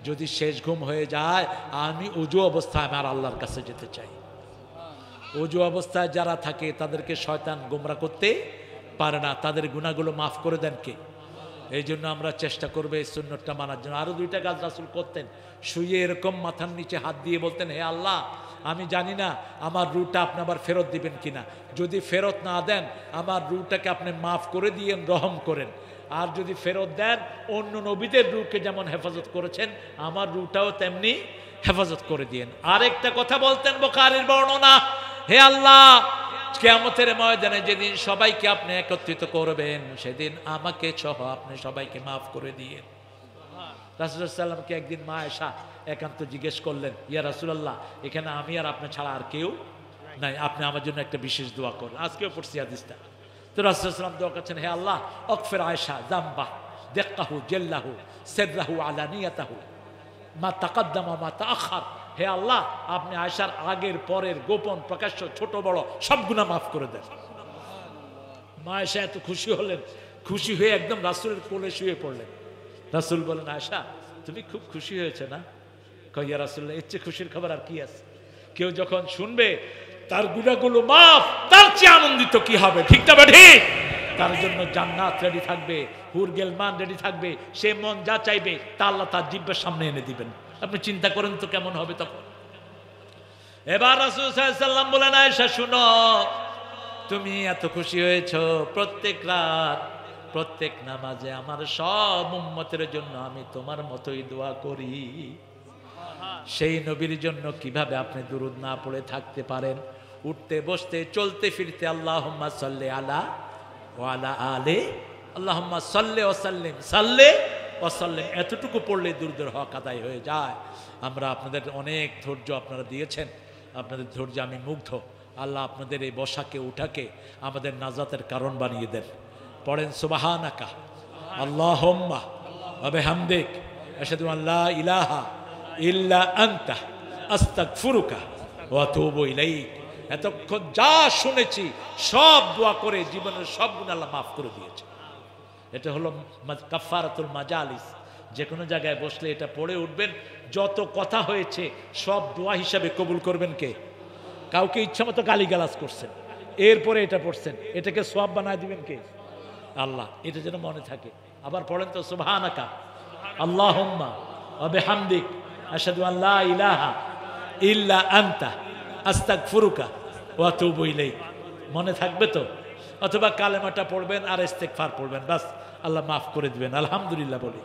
যদি শেষ ঘুম হয়ে যায় আমি ওযু অবস্থায় আমার আল্লাহর কাছে যেতে চাই। ওযু অবস্থায় যারা থাকে তাদেরকে শয়তান গোমরা করতে পারে না, তাদের গুনাহগুলো মাফ করে দেন কে? এই জন্য আমরা চেষ্টা করবো এই সুন্নতটা মানার জন্য। আরো 2টা কাজ রাসূল করতেন, শুয়ে এরকম মাথার নিচে হাত দিয়ে বলতেন হে আল্লাহ আমি জানি না আমার রূহটা আপনি আবার ফেরত দিবেন কিনা, যদি ফেরত না দেন আমার রূহটাকে আপনি মাফ করে দিয়েন, রহম করেন। আর যদি ফেরত দেন অন্য নবীদের রূহকে যেমন হেফাজত করেছেন আমার রূহটাও তেমনি হেফাজত করে দিয়েন। আরেকটা কথা বলতেন বুখারীর বর্ণনা, হে আল্লাহ কিয়ামতের ময়দানে যেদিন সবাইকে আপনি একত্রিত করবেন সেদিন আমাকে সহ আপনি সবাইকে মাফ করে দিয়েন। রাসূলুল্লাহ সাল্লাল্লাহু আলাইহি ওয়াসাল্লামকে একদিন মা আয়েশা একান্ত জিজ্ঞেস করলেন ইয়া রাসূলুল্লাহ এখানে আমি আর আপনি ছাড়া আর কেউ নাই, আপনি আমার জন্য একটা বিশেষ দোয়া করুন। আজকেও পড়ছি হাদিসটা। তো রাসূলুল্লাহ সাল্লাল্লাহু আলাইহি ওয়াসাল্লাম দোয়া করছেন হে আল্লাহ আকফির আয়েশা যামবা দিক্কাহু জাল্লাহু সিররাহু আলানিয়াতাহু মা তাকাদ্দামা মা তাআখার। হে আল্লাহ আপনি আয়েশার আগের পরের গোপন প্রকাশ্য ছোট বড় সব গুনাহ মাফ করে দেন। মা আয়েশা এত খুশি হলেন, খুশি হয়ে একদম রাসূলের কোলে শুয়ে পড়লেন। রাসূল বলেন আয়েশা তুমি খুব খুশি হয়েছে না? কয় ইয়া রাসূলুল্লাহ এর চেয়ে খুশির খবর আর কি আছে? কেউ যখন শুনবে তার গুনাহগুলো মাফ তার চেয়ে আনন্দিত কি হবে, ঠিক না ঠিক? তার জন্য জান্নাত রেডি থাকবে, হুর গেলমান রেডি থাকবে, সে মন যা চাইবে তা আল্লাহ তার জিহ্বার সামনে এনে দিবেন। আপনি চিন্তা করেন তো কেমন হবে তখন। এবার রাসূল সাল্লাল্লাহু আলাইহি ওয়াসাল্লাম বলেন আয়েশা শুনো তুমি এত খুশি হয়েছো, প্রত্যেক রাত প্রত্যেক নামাজে আমার সব উম্মতের জন্য আমি তোমার মতোই দোয়া করি। সেই নবীর জন্য কিভাবে আপনি দুরূদ না পড়ে থাকতে পারেন? উঠতে বসতে চলতে ফিরতে আল্লাহুম্মা সাল্লি আলা ওয়া আলা আলি আল্লাহুম্মা সাল্লি ওয়া সাল্লিম সাল্লি ওয়া সাল্লিম এতটুকু পড়লে দুরূদের হক আদায় হয়ে যায়। আমরা আপনাদের অনেক ধৈর্য আপনারা দিয়েছেন, আপনাদের ধৈর্য আমি মুগ্ধ। আল্লাহ আপনাদের এই বসাকে উঠাকে আমাদের নাজাতের কারণ বানিয়ে দেন। পড়েন সুবহানাকা আল্লাহুম্মা ওয়া বিহামদিক আশহাদু আল্লা ইলাহা ইল্লা আনতা আস্তাগফিরুকা ওয়া আতুবু ইলাইক। এতক্ষণ যা শুনেছি সব দোয়া করে জীবনের সব গুনাহ আল্লাহ মাফ করে দিয়েছে। এটা হলো কাফারাতুল মাজালিস। যে কোনো জায়গায় বসলে এটা পড়ে উঠবেন, যত কথা হয়েছে সব দোয়া হিসাবে কবুল করবেন কে? কাউকে ইচ্ছা মতো গালিগালাজ করছেন, এরপরে এটা পড়ছেন, এটাকে সওয়াব বানায় দিবেন কে? আল্লাহ। এটা যেন মনে থাকে। আবার পড়েন তো সুবহানাকা আল্লাহুম্মা ওয়া বিহামদিক আশহাদু আন লা ইলাহা ইল্লা আনতা আস্তাগফিরুকা ওয়া আতুবু ইলাইক। মনে থাকবে তো? অথবা কালেমাটা পড়বেন আর ইস্তেগফার পড়বেন, বাস আল্লাহ মাফ করে দিবেন। আলহামদুলিল্লাহ বলি।